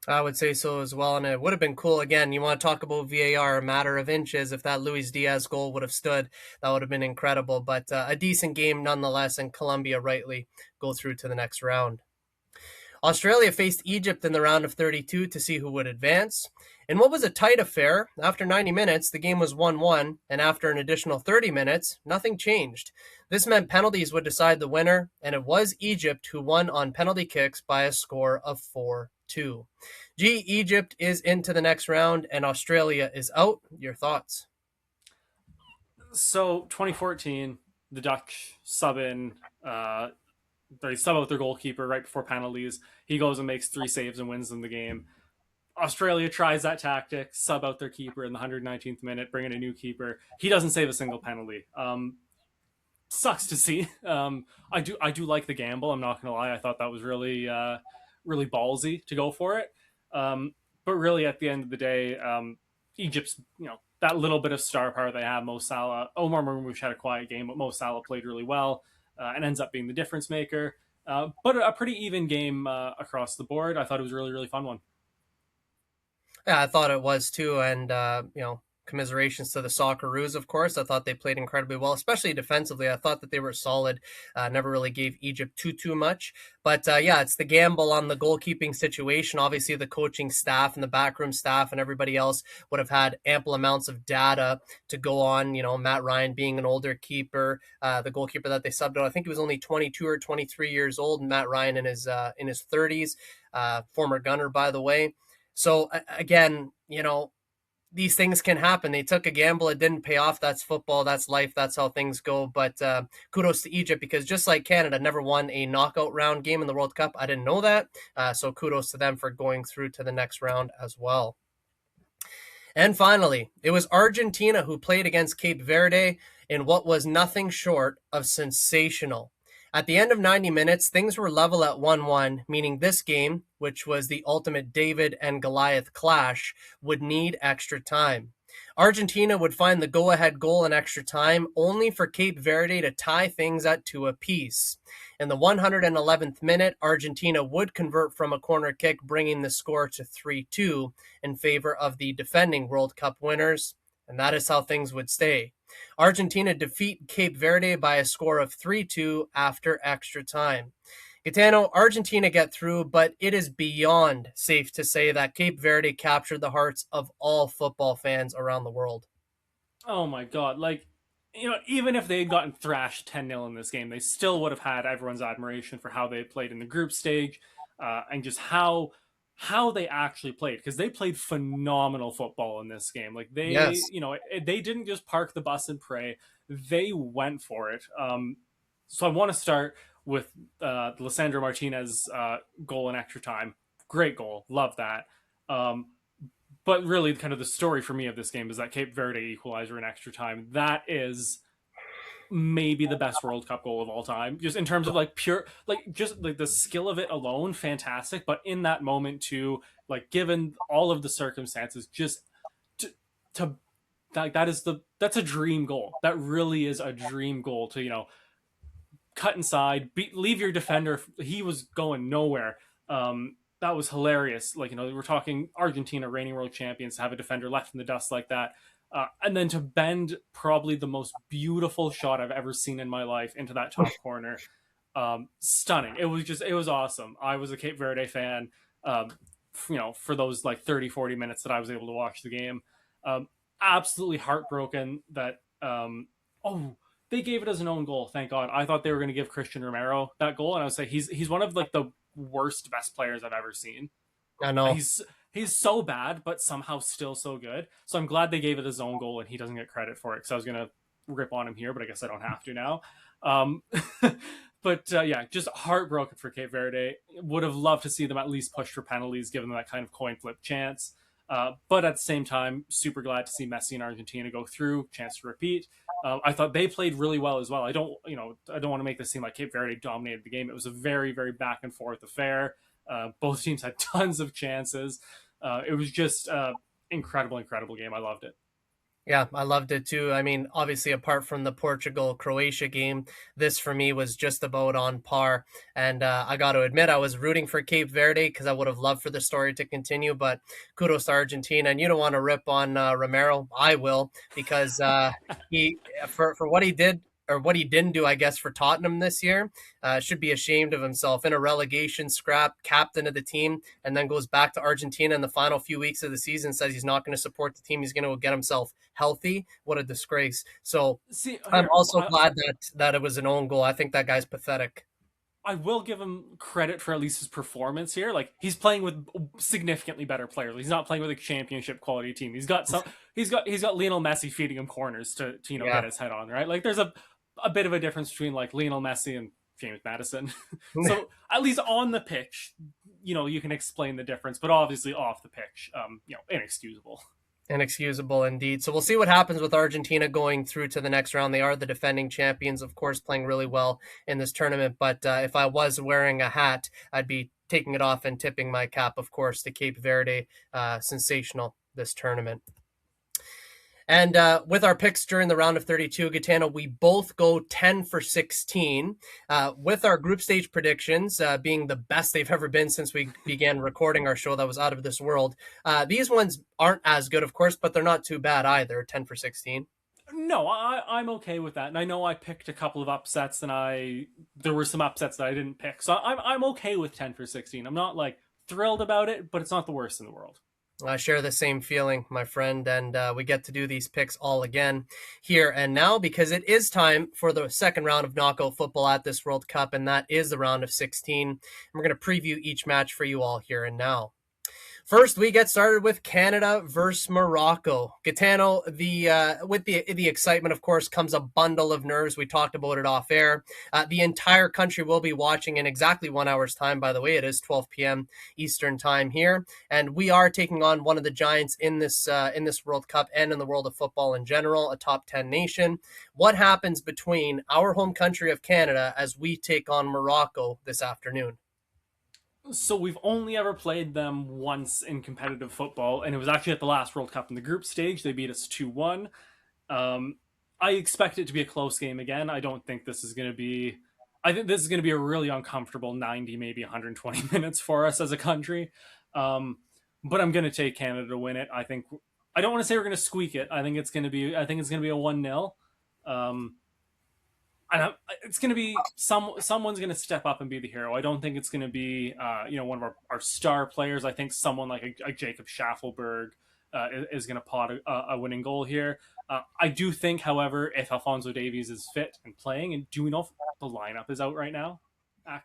I would say so as well. And it would have been cool. Again, you want to talk about VAR, a matter of inches. If that Luis Diaz goal would have stood, that would have been incredible. But a decent game nonetheless. And Colombia rightly go through to the next round. Australia faced Egypt in the round of 32 to see who would advance. In what was a tight affair, after 90 minutes, the game was 1-1, and after an additional 30 minutes, nothing changed. This meant penalties would decide the winner, and it was Egypt who won on penalty kicks by a score of 4-2. G, Egypt is into the next round, and Australia is out. Your thoughts? So 2014, the Dutch sub in. They sub out their goalkeeper right before penalties. He goes and makes three saves and wins them the game. Australia tries that tactic, sub out their keeper in the 119th minute, bring in a new keeper. He doesn't save a single penalty. Sucks to see. I do like the gamble. I'm not gonna lie. I thought that was really ballsy to go for it. But really, at the end of the day, Egypt's that little bit of star power they have. Mo Salah, Omar Marmoush had a quiet game, but Mo Salah played really well and ends up being the difference maker. But a pretty even game across the board. I thought it was a really fun one. Yeah, I thought it was too, and commiserations to the Socceroos, of course. I thought they played incredibly well, especially defensively. I thought that they were solid. Never really gave Egypt too much, but yeah, it's the gamble on the goalkeeping situation. Obviously, the coaching staff and the backroom staff and everybody else would have had ample amounts of data to go on. Matt Ryan being an older keeper, the goalkeeper that they subbed out, I think he was only 22 or 23 years old. Matt Ryan in his 30s, former gunner, by the way. So again, these things can happen. They took a gamble, it didn't pay off. That's football, that's life, that's how things go. But kudos to Egypt because just like Canada never won a knockout round game in the World Cup, I didn't know that. So kudos to them for going through to the next round as well. And finally, it was Argentina who played against Cape Verde in what was nothing short of sensational. At the end of 90 minutes, things were level at 1-1, meaning this game, which was the ultimate David and Goliath clash, would need extra time. Argentina would find the go ahead goal in extra time, only for Cape Verde to tie things at two apiece. In the 111th minute, Argentina would convert from a corner kick, bringing the score to 3-2 in favor of the defending World Cup winners, and that is how things would stay. Argentina defeat Cape Verde by a score of 3-2 after extra time. Gitano, Argentina get through, but it is beyond safe to say that Cape Verde captured the hearts of all football fans around the world. Oh my god! Like, even if they had gotten thrashed 10-0 in this game, they still would have had everyone's admiration for how they played in the group stage, and just how they actually played because they played phenomenal football in this game. Like Yes. they didn't just park the bus and pray; they went for it. So I want to start with Lissandro Martinez goal in extra time. Great goal, love that. Um, but really, kind of the story for me of this game is that Cape Verde equalizer in extra time. That is maybe the best World Cup goal of all time, just in terms of like pure, like just like the skill of it alone, fantastic. But in that moment too, like given all of the circumstances, just to, to that's a dream goal. That really is a dream goal to cut inside, leave your defender. He was going nowhere. That was hilarious. Like, we're talking Argentina, reigning world champions, to have a defender left in the dust like that. And then to bend probably the most beautiful shot I've ever seen in my life into that top corner. Stunning. It was awesome. I was a Cape Verde fan, for those like 30, 40 minutes that I was able to watch the game. Absolutely heartbroken that, oh, they gave it as an own goal. Thank God. I thought they were going to give Christian Romero that goal, and I would say he's one of like the worst best players I've ever seen. I know. He's so bad, but somehow still so good. So I'm glad they gave it his own goal, and he doesn't get credit for it. Because I was gonna rip on him here, but I guess I don't have to now. Um, but yeah, just heartbroken for Cape Verde. Would have loved to see them at least push for penalties, given that kind of coin flip chance. But at the same time, super glad to see Messi and Argentina go through. Chance to repeat. I thought they played really well as well. I don't want to make this seem like Cape Verde dominated the game. It was a very, very back and forth affair. Both teams had tons of chances. It was just incredible game. I loved it. Yeah, I loved it too. I mean, obviously, apart from the Portugal-Croatia game, this for me was just about on par. And I got to admit, I was rooting for Cape Verde because I would have loved for the story to continue. But kudos to Argentina. And you don't want to rip on Romero. I will, because he for what he did, or what he didn't do, I guess, for Tottenham this year, should be ashamed of himself. In a relegation scrap, captain of the team, and then goes back to Argentina in the final few weeks of the season, says he's not going to support the team. He's going to go get himself healthy. What a disgrace. So See, I'm here, also glad that it was an own goal. I think that guy's pathetic. I will give him credit for at least his performance here. Like, he's playing with significantly better players. He's not playing with a championship quality team. He's got Lionel Messi feeding him corners to Yeah. get his head on, right? Like, there's a bit of a difference between like Lionel Messi and James Madison. So at least on the pitch, you can explain the difference, but obviously off the pitch, inexcusable. Inexcusable indeed. So we'll see what happens with Argentina going through to the next round. They are the defending champions, of course, playing really well in this tournament. But if I was wearing a hat, I'd be taking it off and tipping my cap, of course, to Cape Verde. Sensational this tournament. And with our picks during the round of 32, Gitano, we both go 10 for 16. With our group stage predictions being the best they've ever been since we began recording our show that was out of this world. These ones aren't as good, of course, but they're not too bad either, 10 for 16. No, I'm okay with that, and I know I picked a couple of upsets, and there were some upsets that I didn't pick, so I'm okay with 10 for 16. I'm not like thrilled about it, but it's not the worst in the world. I share the same feeling, my friend, and we get to do these picks all again here and now because it is time for the second round of knockout football at this World Cup, and that is the round of 16. And we're going to preview each match for you all here and now. First, we get started with Canada versus Morocco. Gitano, with the excitement, of course, comes a bundle of nerves. We talked about it off air. The entire country will be watching in exactly 1 hour's time. By the way, it is 12 p.m. Eastern time here, and we are taking on one of the giants in this World Cup and in the world of football in general, a top 10 nation. What happens between our home country of Canada as we take on Morocco this afternoon? So we've only ever played them once in competitive football, and it was actually at the last World Cup in the group stage. They beat us 2-1. I expect it to be a close game again. I don't think this is going to be. I think this is going to be a really uncomfortable 90, maybe 120 minutes for us as a country. But I'm going to take Canada to win it. I don't want to say we're going to squeak it. I think it's going to be a 1-0. And it's going to be someone's going to step up and be the hero. I don't think it's going to be one of our star players. I think someone like a Jacob Schaffelberg is going to pot a winning goal here. I do think, however, if Alphonso Davies is fit and playing, and do we know if the lineup is out right now?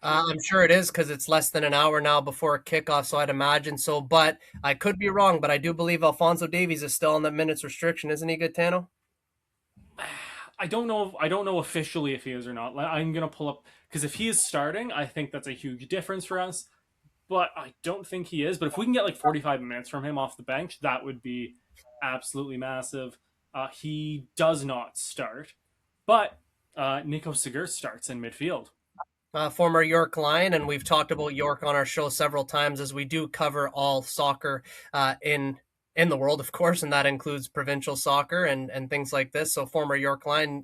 I'm sure it is because it's less than an hour now before kickoff, so I'd imagine so. But I could be wrong, but I do believe Alphonso Davies is still on the minutes restriction, isn't he, Gitano? I don't know. I don't know officially if he is or not. I'm gonna pull up because if he is starting, I think that's a huge difference for us. But I don't think he is. But if we can get like 45 minutes from him off the bench, that would be absolutely massive. He does not start, but Nico Segur starts in midfield. Former York Lion, and we've talked about York on our show several times as we do cover all soccer in in the world, of course, and that includes provincial soccer and things like this. So former York line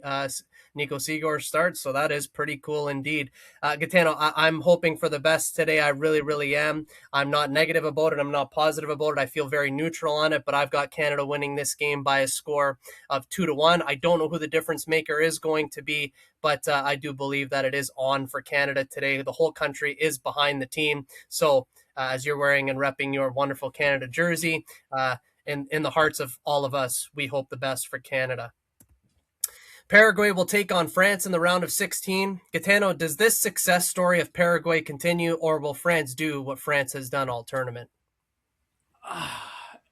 Nico Seagor starts, so that is pretty cool indeed. Gitano, I'm hoping for the best today. I really, really am. I'm not negative about it. I'm not positive about it. I feel very neutral on it, but I've got Canada winning this game by a score of 2-1. I don't know who the difference maker is going to be, but I do believe that it is on for Canada today. The whole country is behind the team. So as you're wearing and repping your wonderful Canada jersey, in the hearts of all of us, we hope the best for Canada. Paraguay will take on France in the round of 16. Gitano, does this success story of Paraguay continue, or will France do what France has done all tournament?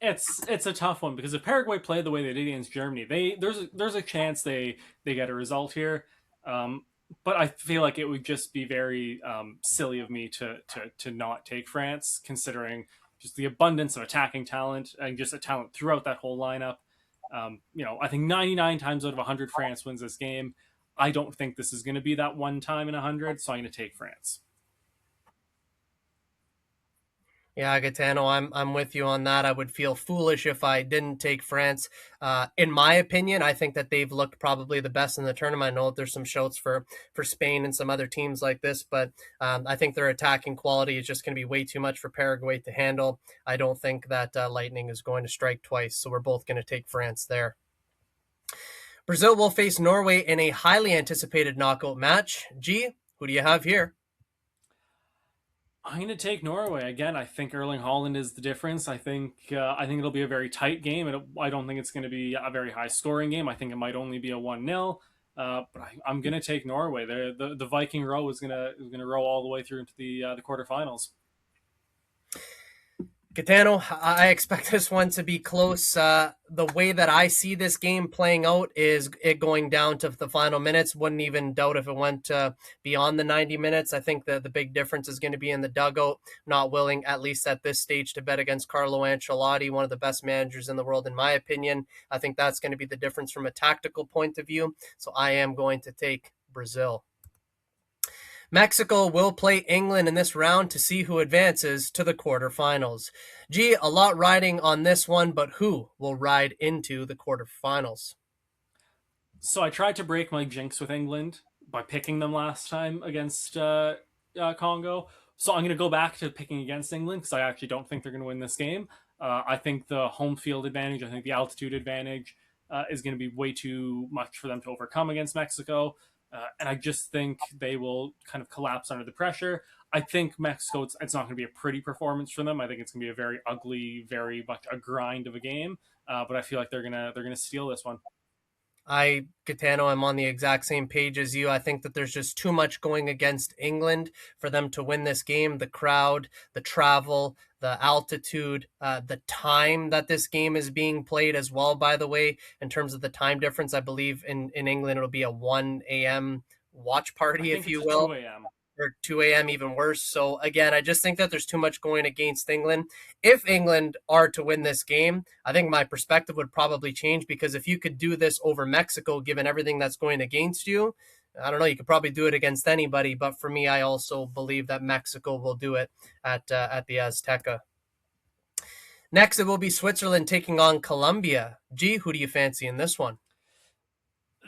It's a tough one because if Paraguay played the way they did against Germany, there's a chance they get a result here. Um, but I feel like it would just be very silly of me to not take France, considering just the abundance of attacking talent and just a talent throughout that whole lineup. I think 99 times out of 100 France wins this game. I don't think this is going to be that one time in 100, so I'm going to take France. Yeah, Gaetano, I'm with you on that. I would feel foolish if I didn't take France. In my opinion, I think that they've looked probably the best in the tournament. I know there's some shouts for Spain and some other teams like this, but I think their attacking quality is just going to be way too much for Paraguay to handle. I don't think that lightning is going to strike twice, so we're both going to take France there. Brazil will face Norway in a highly anticipated knockout match. G, who do you have here? I'm going to take Norway again. I think Erling Haaland is the difference. I think it'll be a very tight game. I don't think it's going to be a very high scoring game. I think it might only be a 1-0. But I'm going to take Norway. The Viking row is gonna row all the way through into the quarterfinals. Catano, I expect this one to be close. The way that I see this game playing out is it going down to the final minutes. Wouldn't even doubt if it went beyond the 90 minutes. I think that the big difference is going to be in the dugout, not willing, at least at this stage, to bet against Carlo Ancelotti, one of the best managers in the world, in my opinion. I think that's going to be the difference from a tactical point of view. So I am going to take Brazil. Mexico will play England in this round to see who advances to the quarterfinals. Gee, a lot riding on this one, but who will ride into the quarterfinals? So I tried to break my jinx with England by picking them last time against Congo. So I'm going to go back to picking against England because I actually don't think they're going to win this game. I think the home field advantage, I think the altitude advantage is going to be way too much for them to overcome against Mexico. And I just think they will kind of collapse under the pressure. I think Mexico, it's not going to be a pretty performance for them. I think it's going to be a very ugly, very much a grind of a game. But I feel like they're gonna steal this one. Catano, I'm on the exact same page as you. I think that there's just too much going against England for them to win this game. The crowd, the travel, the altitude, the time that this game is being played as well, by the way, in terms of the time difference. I believe in England it'll be a 1 a.m. watch I party, think if it's you a will, 2 a.m. or 2 a.m. even worse. So again, I just think that there's too much going against England. If England are to win this game, I think my perspective would probably change, because if you could do this over Mexico, given everything that's going against you, I don't know, you could probably do it against anybody. But for me, I also believe that Mexico will do it at the Azteca. Next, it will be Switzerland taking on Colombia. Gee, who do you fancy in this one?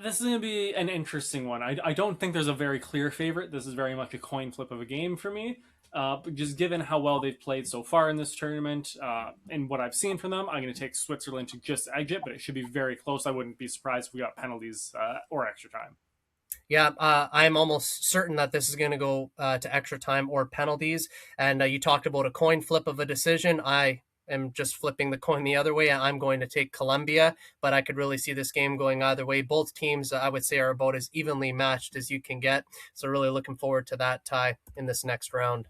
This is going to be an interesting one. I don't think there's a very clear favorite. This is very much a coin flip of a game for me. But just given how well they've played so far in this tournament and what I've seen from them, I'm going to take Switzerland to just exit, but it should be very close. I wouldn't be surprised if we got penalties or extra time. Yeah, I'm almost certain that this is going to go to extra time or penalties. And you talked about a coin flip of a decision. I am just flipping the coin the other way. I'm going to take Colombia, but I could really see this game going either way. Both teams, I would say, are about as evenly matched as you can get. So, really looking forward to that tie in this next round.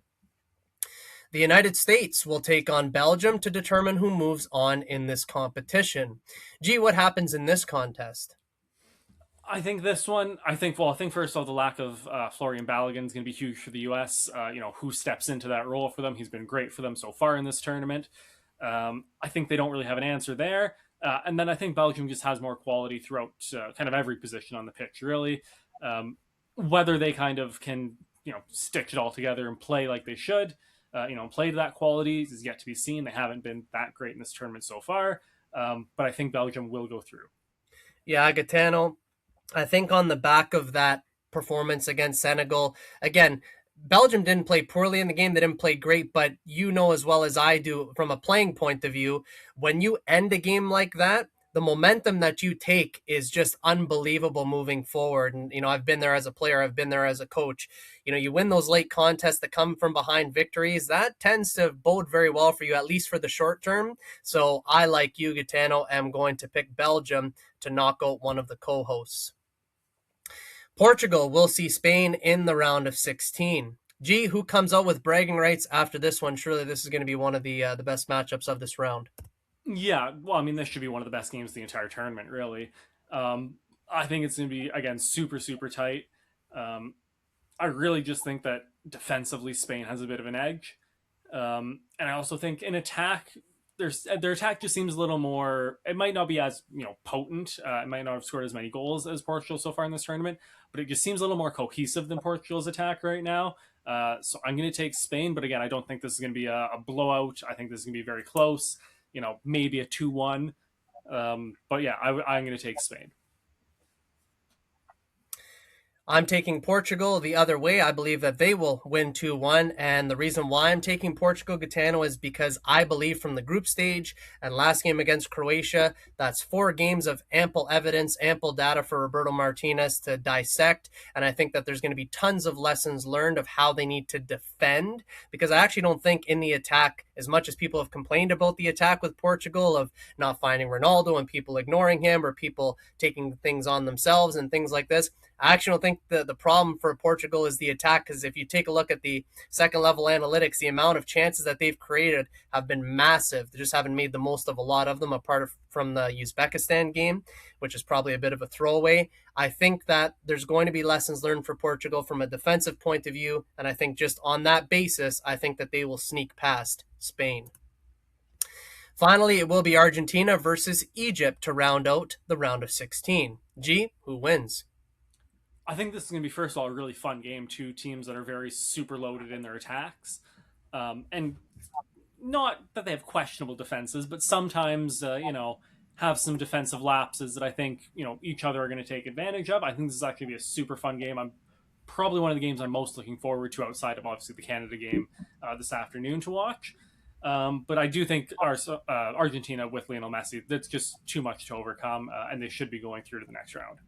The United States will take on Belgium to determine who moves on in this competition. Gee, what happens in this contest? I think this one. I think first of all, the lack of Florian Balogun is going to be huge for the U.S. Who steps into that role for them? He's been great for them so far in this tournament. I think they don't really have an answer there. And then I think Belgium just has more quality throughout kind of every position on the pitch, really. Whether they kind of can, stitch it all together and play like they should, play to that quality is yet to be seen. They haven't been that great in this tournament so far, but I think Belgium will go through. Yeah, Gitano, I think on the back of that performance against Senegal, again, Belgium didn't play poorly in the game. They didn't play great, but you know as well as I do from a playing point of view, when you end a game like that, the momentum that you take is just unbelievable moving forward. And, I've been there as a player, I've been there as a coach. You win those late contests that come from behind victories. That tends to bode very well for you, at least for the short term. So I, like you, Gitano, am going to pick Belgium to knock out one of the co hosts. Portugal will see Spain in the round of 16. G, who comes out with bragging rights after this one? Surely this is going to be one of the best matchups of this round. Yeah, well, I mean, this should be one of the best games of the entire tournament, really. Um, I think it's going to be, again, super, super tight. Um, I really just think that defensively, Spain has a bit of an edge. And I also think in attack, their attack just seems a little more. It might not be as potent. It might not have scored as many goals as Portugal so far in this tournament, but it just seems a little more cohesive than Portugal's attack right now. So I'm going to take Spain, but again, I don't think this is going to be a blowout. I think this is going to be very close. Maybe a 2-1. But yeah, I'm going to take Spain. I'm taking Portugal the other way. I believe that they will win 2-1. And the reason why I'm taking Portugal, Gitano, is because I believe from the group stage and last game against Croatia, that's 4 games of ample evidence, ample data for Roberto Martinez to dissect. And I think that there's going to be tons of lessons learned of how they need to defend, because I actually don't think in the attack, as much as people have complained about the attack with Portugal of not finding Ronaldo and people ignoring him or people taking things on themselves and things like this, I actually don't think the problem for Portugal is the attack, because if you take a look at the second level analytics, the amount of chances that they've created have been massive. They just haven't made the most of a lot of them, apart from the Uzbekistan game, which is probably a bit of a throwaway. I think that there's going to be lessons learned for Portugal from a defensive point of view, and I think just on that basis, I think that they will sneak past Spain. Finally, it will be Argentina versus Egypt to round out the round of 16. G, who wins? I think this is going to be, first of all, a really fun game. Two teams that are very super loaded in their attacks. And not that they have questionable defenses, but sometimes, have some defensive lapses that I think, each other are going to take advantage of. I think this is actually going to be a super fun game. I'm probably one of the games I'm most looking forward to outside of, obviously, the Canada game this afternoon to watch. But I do think Argentina with Lionel Messi, that's just too much to overcome, and they should be going through to the next round.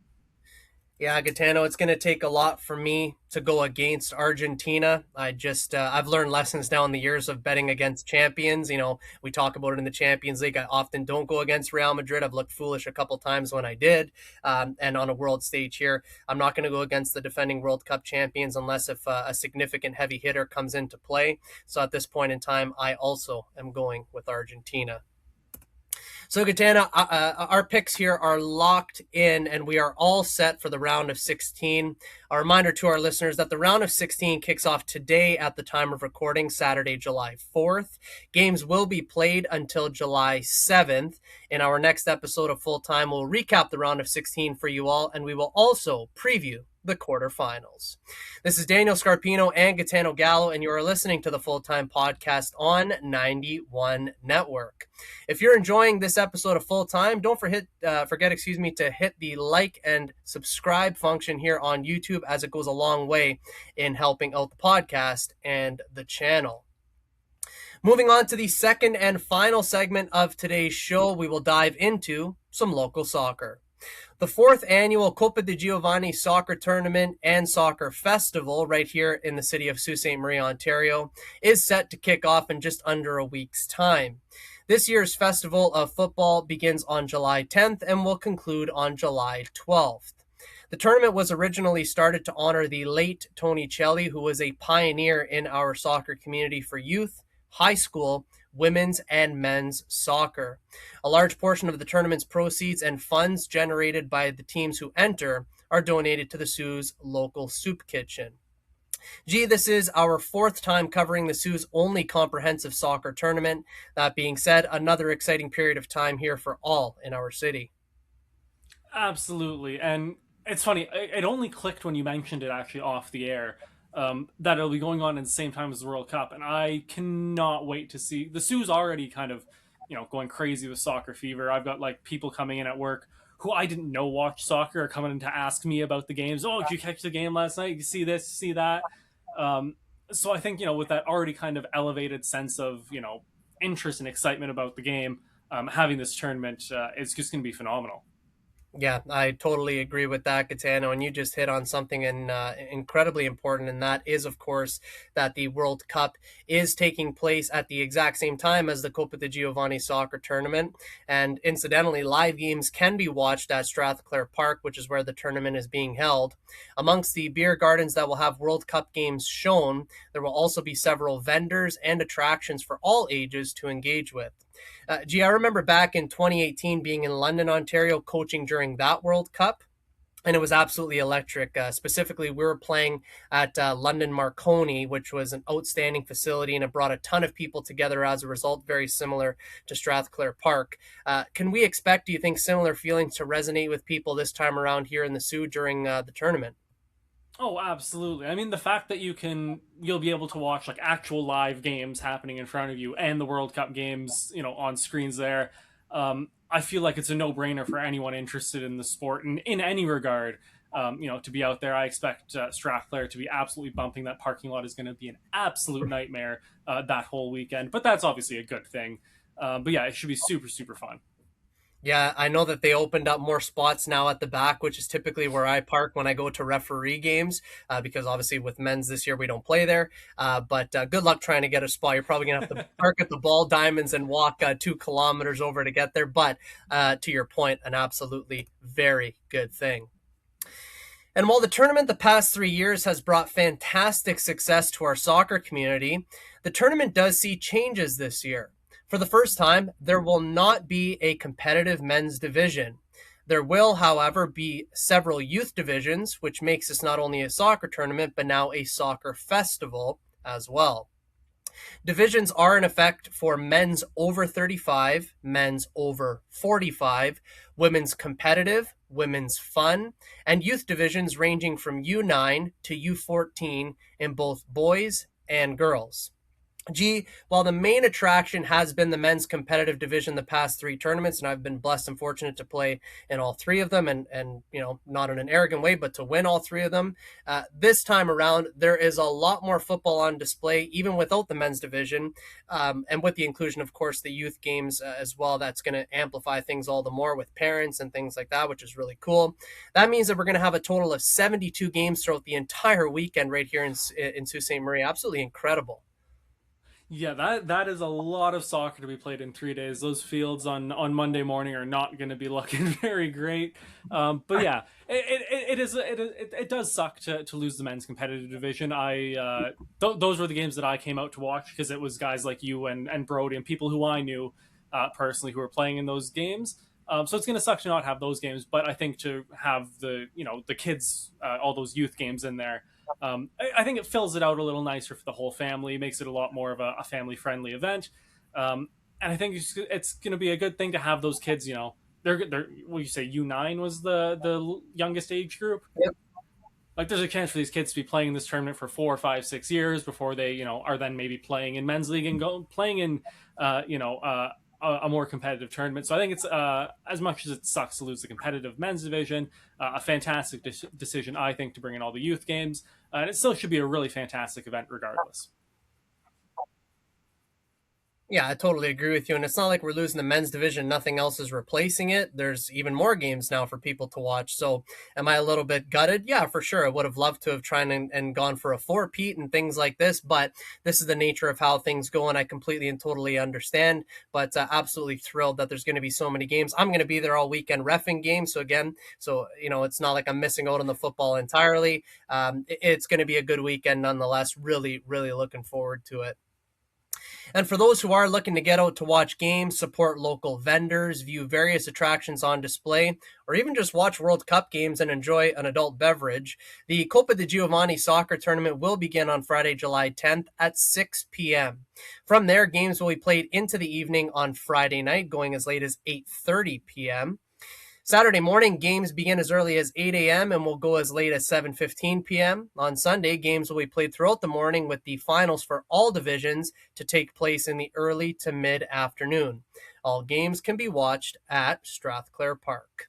Yeah, Gitano, it's going to take a lot for me to go against Argentina. I've learned lessons now in the years of betting against champions. We talk about it in the Champions League. I often don't go against Real Madrid. I've looked foolish a couple times when I did. And on a world stage here, I'm not going to go against the defending World Cup champions unless if a significant heavy hitter comes into play. So at this point in time, I also am going with Argentina. So, Gitana, our picks here are locked in, and we are all set for the round of 16. A reminder to our listeners that the round of 16 kicks off today at the time of recording, Saturday, July 4th. Games will be played until July 7th. In our next episode of Full Time, we'll recap the round of 16 for you all, and we will also preview the quarterfinals. This is Daniel Scarpino and Gitano Gallo, and you are listening to the Full Time Podcast on 91 Network. If you're enjoying this episode of Full Time, don't forget to hit the like and subscribe function here on YouTube, as it goes a long way in helping out the podcast and the channel. Moving on to the second and final segment of today's show, we will dive into some local soccer. The 4th annual Coppa di Giovanni soccer tournament and soccer festival right here in the city of Sault Ste. Marie, Ontario, is set to kick off in just under a week's time. This year's Festival of Football begins on July 10th and will conclude on July 12th. The tournament was originally started to honor the late Tony Celli, who was a pioneer in our soccer community for youth, high school, women's and men's soccer. A large portion of the tournament's proceeds and funds generated by the teams who enter are donated to the Sault's local soup kitchen. Gee, this is our 4th time covering the Sault's only comprehensive soccer tournament. That being said, another exciting period of time here for all in our city. Absolutely. And it's funny, it only clicked when you mentioned it actually off the air. that'll be going on at the same time as the World Cup, and I cannot wait to see. The Sioux's already kind of, going crazy with soccer fever. I've got like people coming in at work who I didn't know watch soccer are coming in to ask me about the games. Oh, did you catch the game last night? You see this, see that. Um, so I think with that already kind of elevated sense of interest and excitement about the game, having this tournament is just going to be phenomenal. Yeah, I totally agree with that, Gitano. And you just hit on something incredibly important, and that is, of course, that the World Cup is taking place at the exact same time as the Coppa di Giovanni soccer tournament. And incidentally, live games can be watched at Strathclair Park, which is where the tournament is being held. Amongst the beer gardens that will have World Cup games shown, there will also be several vendors and attractions for all ages to engage with. I remember back in 2018 being in London, Ontario, coaching during that World Cup. And it was absolutely electric. Specifically, we were playing at London Marconi, which was an outstanding facility, and it brought a ton of people together as a result, very similar to Strathclair Park. Can we expect, do you think, similar feelings to resonate with people this time around here in the Sioux during the tournament? Oh, absolutely. I mean, the fact that you'll be able to watch like actual live games happening in front of you and the World Cup games, on screens there. I feel like it's a no-brainer for anyone interested in the sport and in any regard. To be out there, I expect Strathclair to be absolutely bumping. That parking lot is going to be an absolute nightmare that whole weekend, but that's obviously a good thing. But yeah, it should be super, super fun. Yeah, I know that they opened up more spots now at the back, which is typically where I park when I go to referee games, because obviously with men's this year we don't play there. But good luck trying to get a spot. You're probably gonna have to park at the Ball Diamonds and walk 2 kilometers over to get there. But to your point, an absolutely very good thing. And while the tournament the past 3 years has brought fantastic success to our soccer community, the tournament does see changes this year. For the first time, there will not be a competitive men's division. There will, however, be several youth divisions, which makes this not only a soccer tournament, but now a soccer festival as well. Divisions are in effect for men's over 35, men's over 45, women's competitive, women's fun, and youth divisions ranging from U9 to U14 in both boys and girls. While the main attraction has been the men's competitive division the past 3 tournaments, and I've been blessed and fortunate to play in all 3 of them, and not in an arrogant way, but to win all 3 of them. This time around, there is a lot more football on display, even without the men's division, and with the inclusion, of course, the youth games as well. That's going to amplify things all the more with parents and things like that, which is really cool. That means that we're going to have a total of 72 games throughout the entire weekend right here in Sault Ste. Marie. Absolutely incredible. Yeah, that is a lot of soccer to be played in 3 days. Those fields on Monday morning are not going to be looking very great. But yeah, it does suck to lose the men's competitive division. Those were the games that I came out to watch because it was guys like you and Brody and people who I knew personally who were playing in those games. So it's going to suck to not have those games, but I think to have the kids, all those youth games in there, I think it fills it out a little nicer for the whole family, makes it a lot more of a family friendly event. And I think it's going to be a good thing to have those kids. They're what you say U9 was the youngest age group. Yep. Like there's a chance for these kids to be playing this tournament for 4, 5, 6 years before they are then maybe playing in men's league and playing in a more competitive tournament. So I think it's as much as it sucks to lose the competitive men's division, a fantastic decision I think to bring in all the youth games, and it still should be a really fantastic event regardless. Yeah, I totally agree with you. And it's not like we're losing the men's division. Nothing else is replacing it. There's even more games now for people to watch. So am I a little bit gutted? Yeah, for sure. I would have loved to have tried and gone for a four-peat and things like this, but this is the nature of how things go. And I completely and totally understand, but absolutely thrilled that there's going to be so many games. I'm going to be there all weekend reffing games. So again, it's not like I'm missing out on the football entirely. It's going to be a good weekend nonetheless. Really, really looking forward to it. And for those who are looking to get out to watch games, support local vendors, view various attractions on display, or even just watch World Cup games and enjoy an adult beverage, the Coppa di Giovanni soccer tournament will begin on Friday, July 10th at 6 p.m. From there, games will be played into the evening on Friday night, going as late as 8:30 p.m. Saturday morning, games begin as early as 8 a.m. and will go as late as 7:15 p.m. On Sunday, games will be played throughout the morning with the finals for all divisions to take place in the early to mid-afternoon. All games can be watched at Strathclair Park.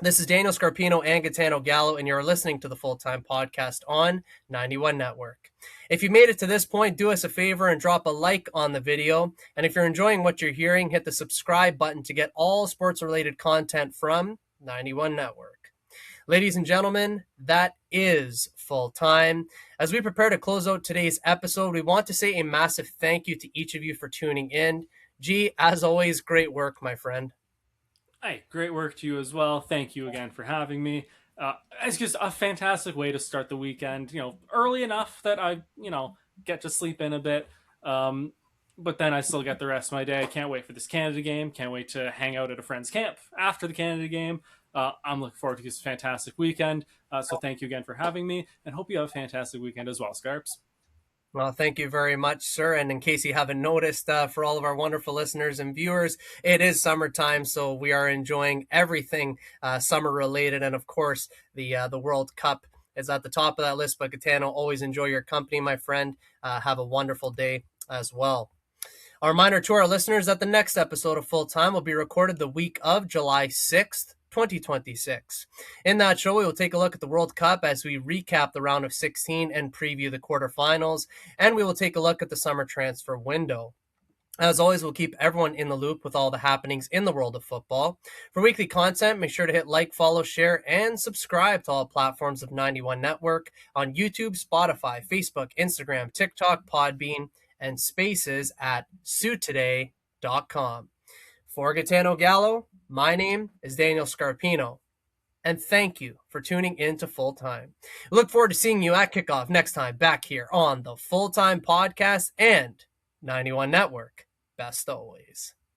This is Daniel Scarpino and Gitano Gallo, and you're listening to the Full-Time Podcast on 91 Network. If you made it to this point, do us a favor and drop a like on the video. And if you're enjoying what you're hearing, hit the subscribe button to get all sports-related content from 91 Network. Ladies and gentlemen, that is Full Time. As we prepare to close out today's episode, we want to say a massive thank you to each of you for tuning in. G, as always, great work, my friend. Hey, great work to you as well. Thank you again for having me. It's just a fantastic way to start the weekend. Early enough that I, get to sleep in a bit. But then I still get the rest of my day. I can't wait for this Canada game. Can't wait to hang out at a friend's camp after the Canada game. I'm looking forward to this fantastic weekend. So thank you again for having me, and hope you have a fantastic weekend as well, Scarps. Well, thank you very much, sir. And in case you haven't noticed, for all of our wonderful listeners and viewers, it is summertime, so we are enjoying everything summer related. And of course, the World Cup is at the top of that list. But Gitano, always enjoy your company, my friend. Have a wonderful day as well. A reminder to our listeners that the next episode of Full Time will be recorded the week of July 6th. 2026. In that show, we will take a look at the World Cup as we recap the round of 16 and preview the quarterfinals, and we will take a look at the summer transfer window. As always, we'll keep everyone in the loop with all the happenings in the world of football. For weekly content, make sure to hit like, follow, share, and subscribe to all platforms of 91 Network on YouTube, Spotify, Facebook, Instagram, TikTok, Podbean, and Spaces at suetoday.com. For Gitano Gallo, my name is Daniel Scarpino, and thank you for tuning in to Full Time. We look forward to seeing you at kickoff next time back here on the Full Time Podcast and 91 Network. Best always.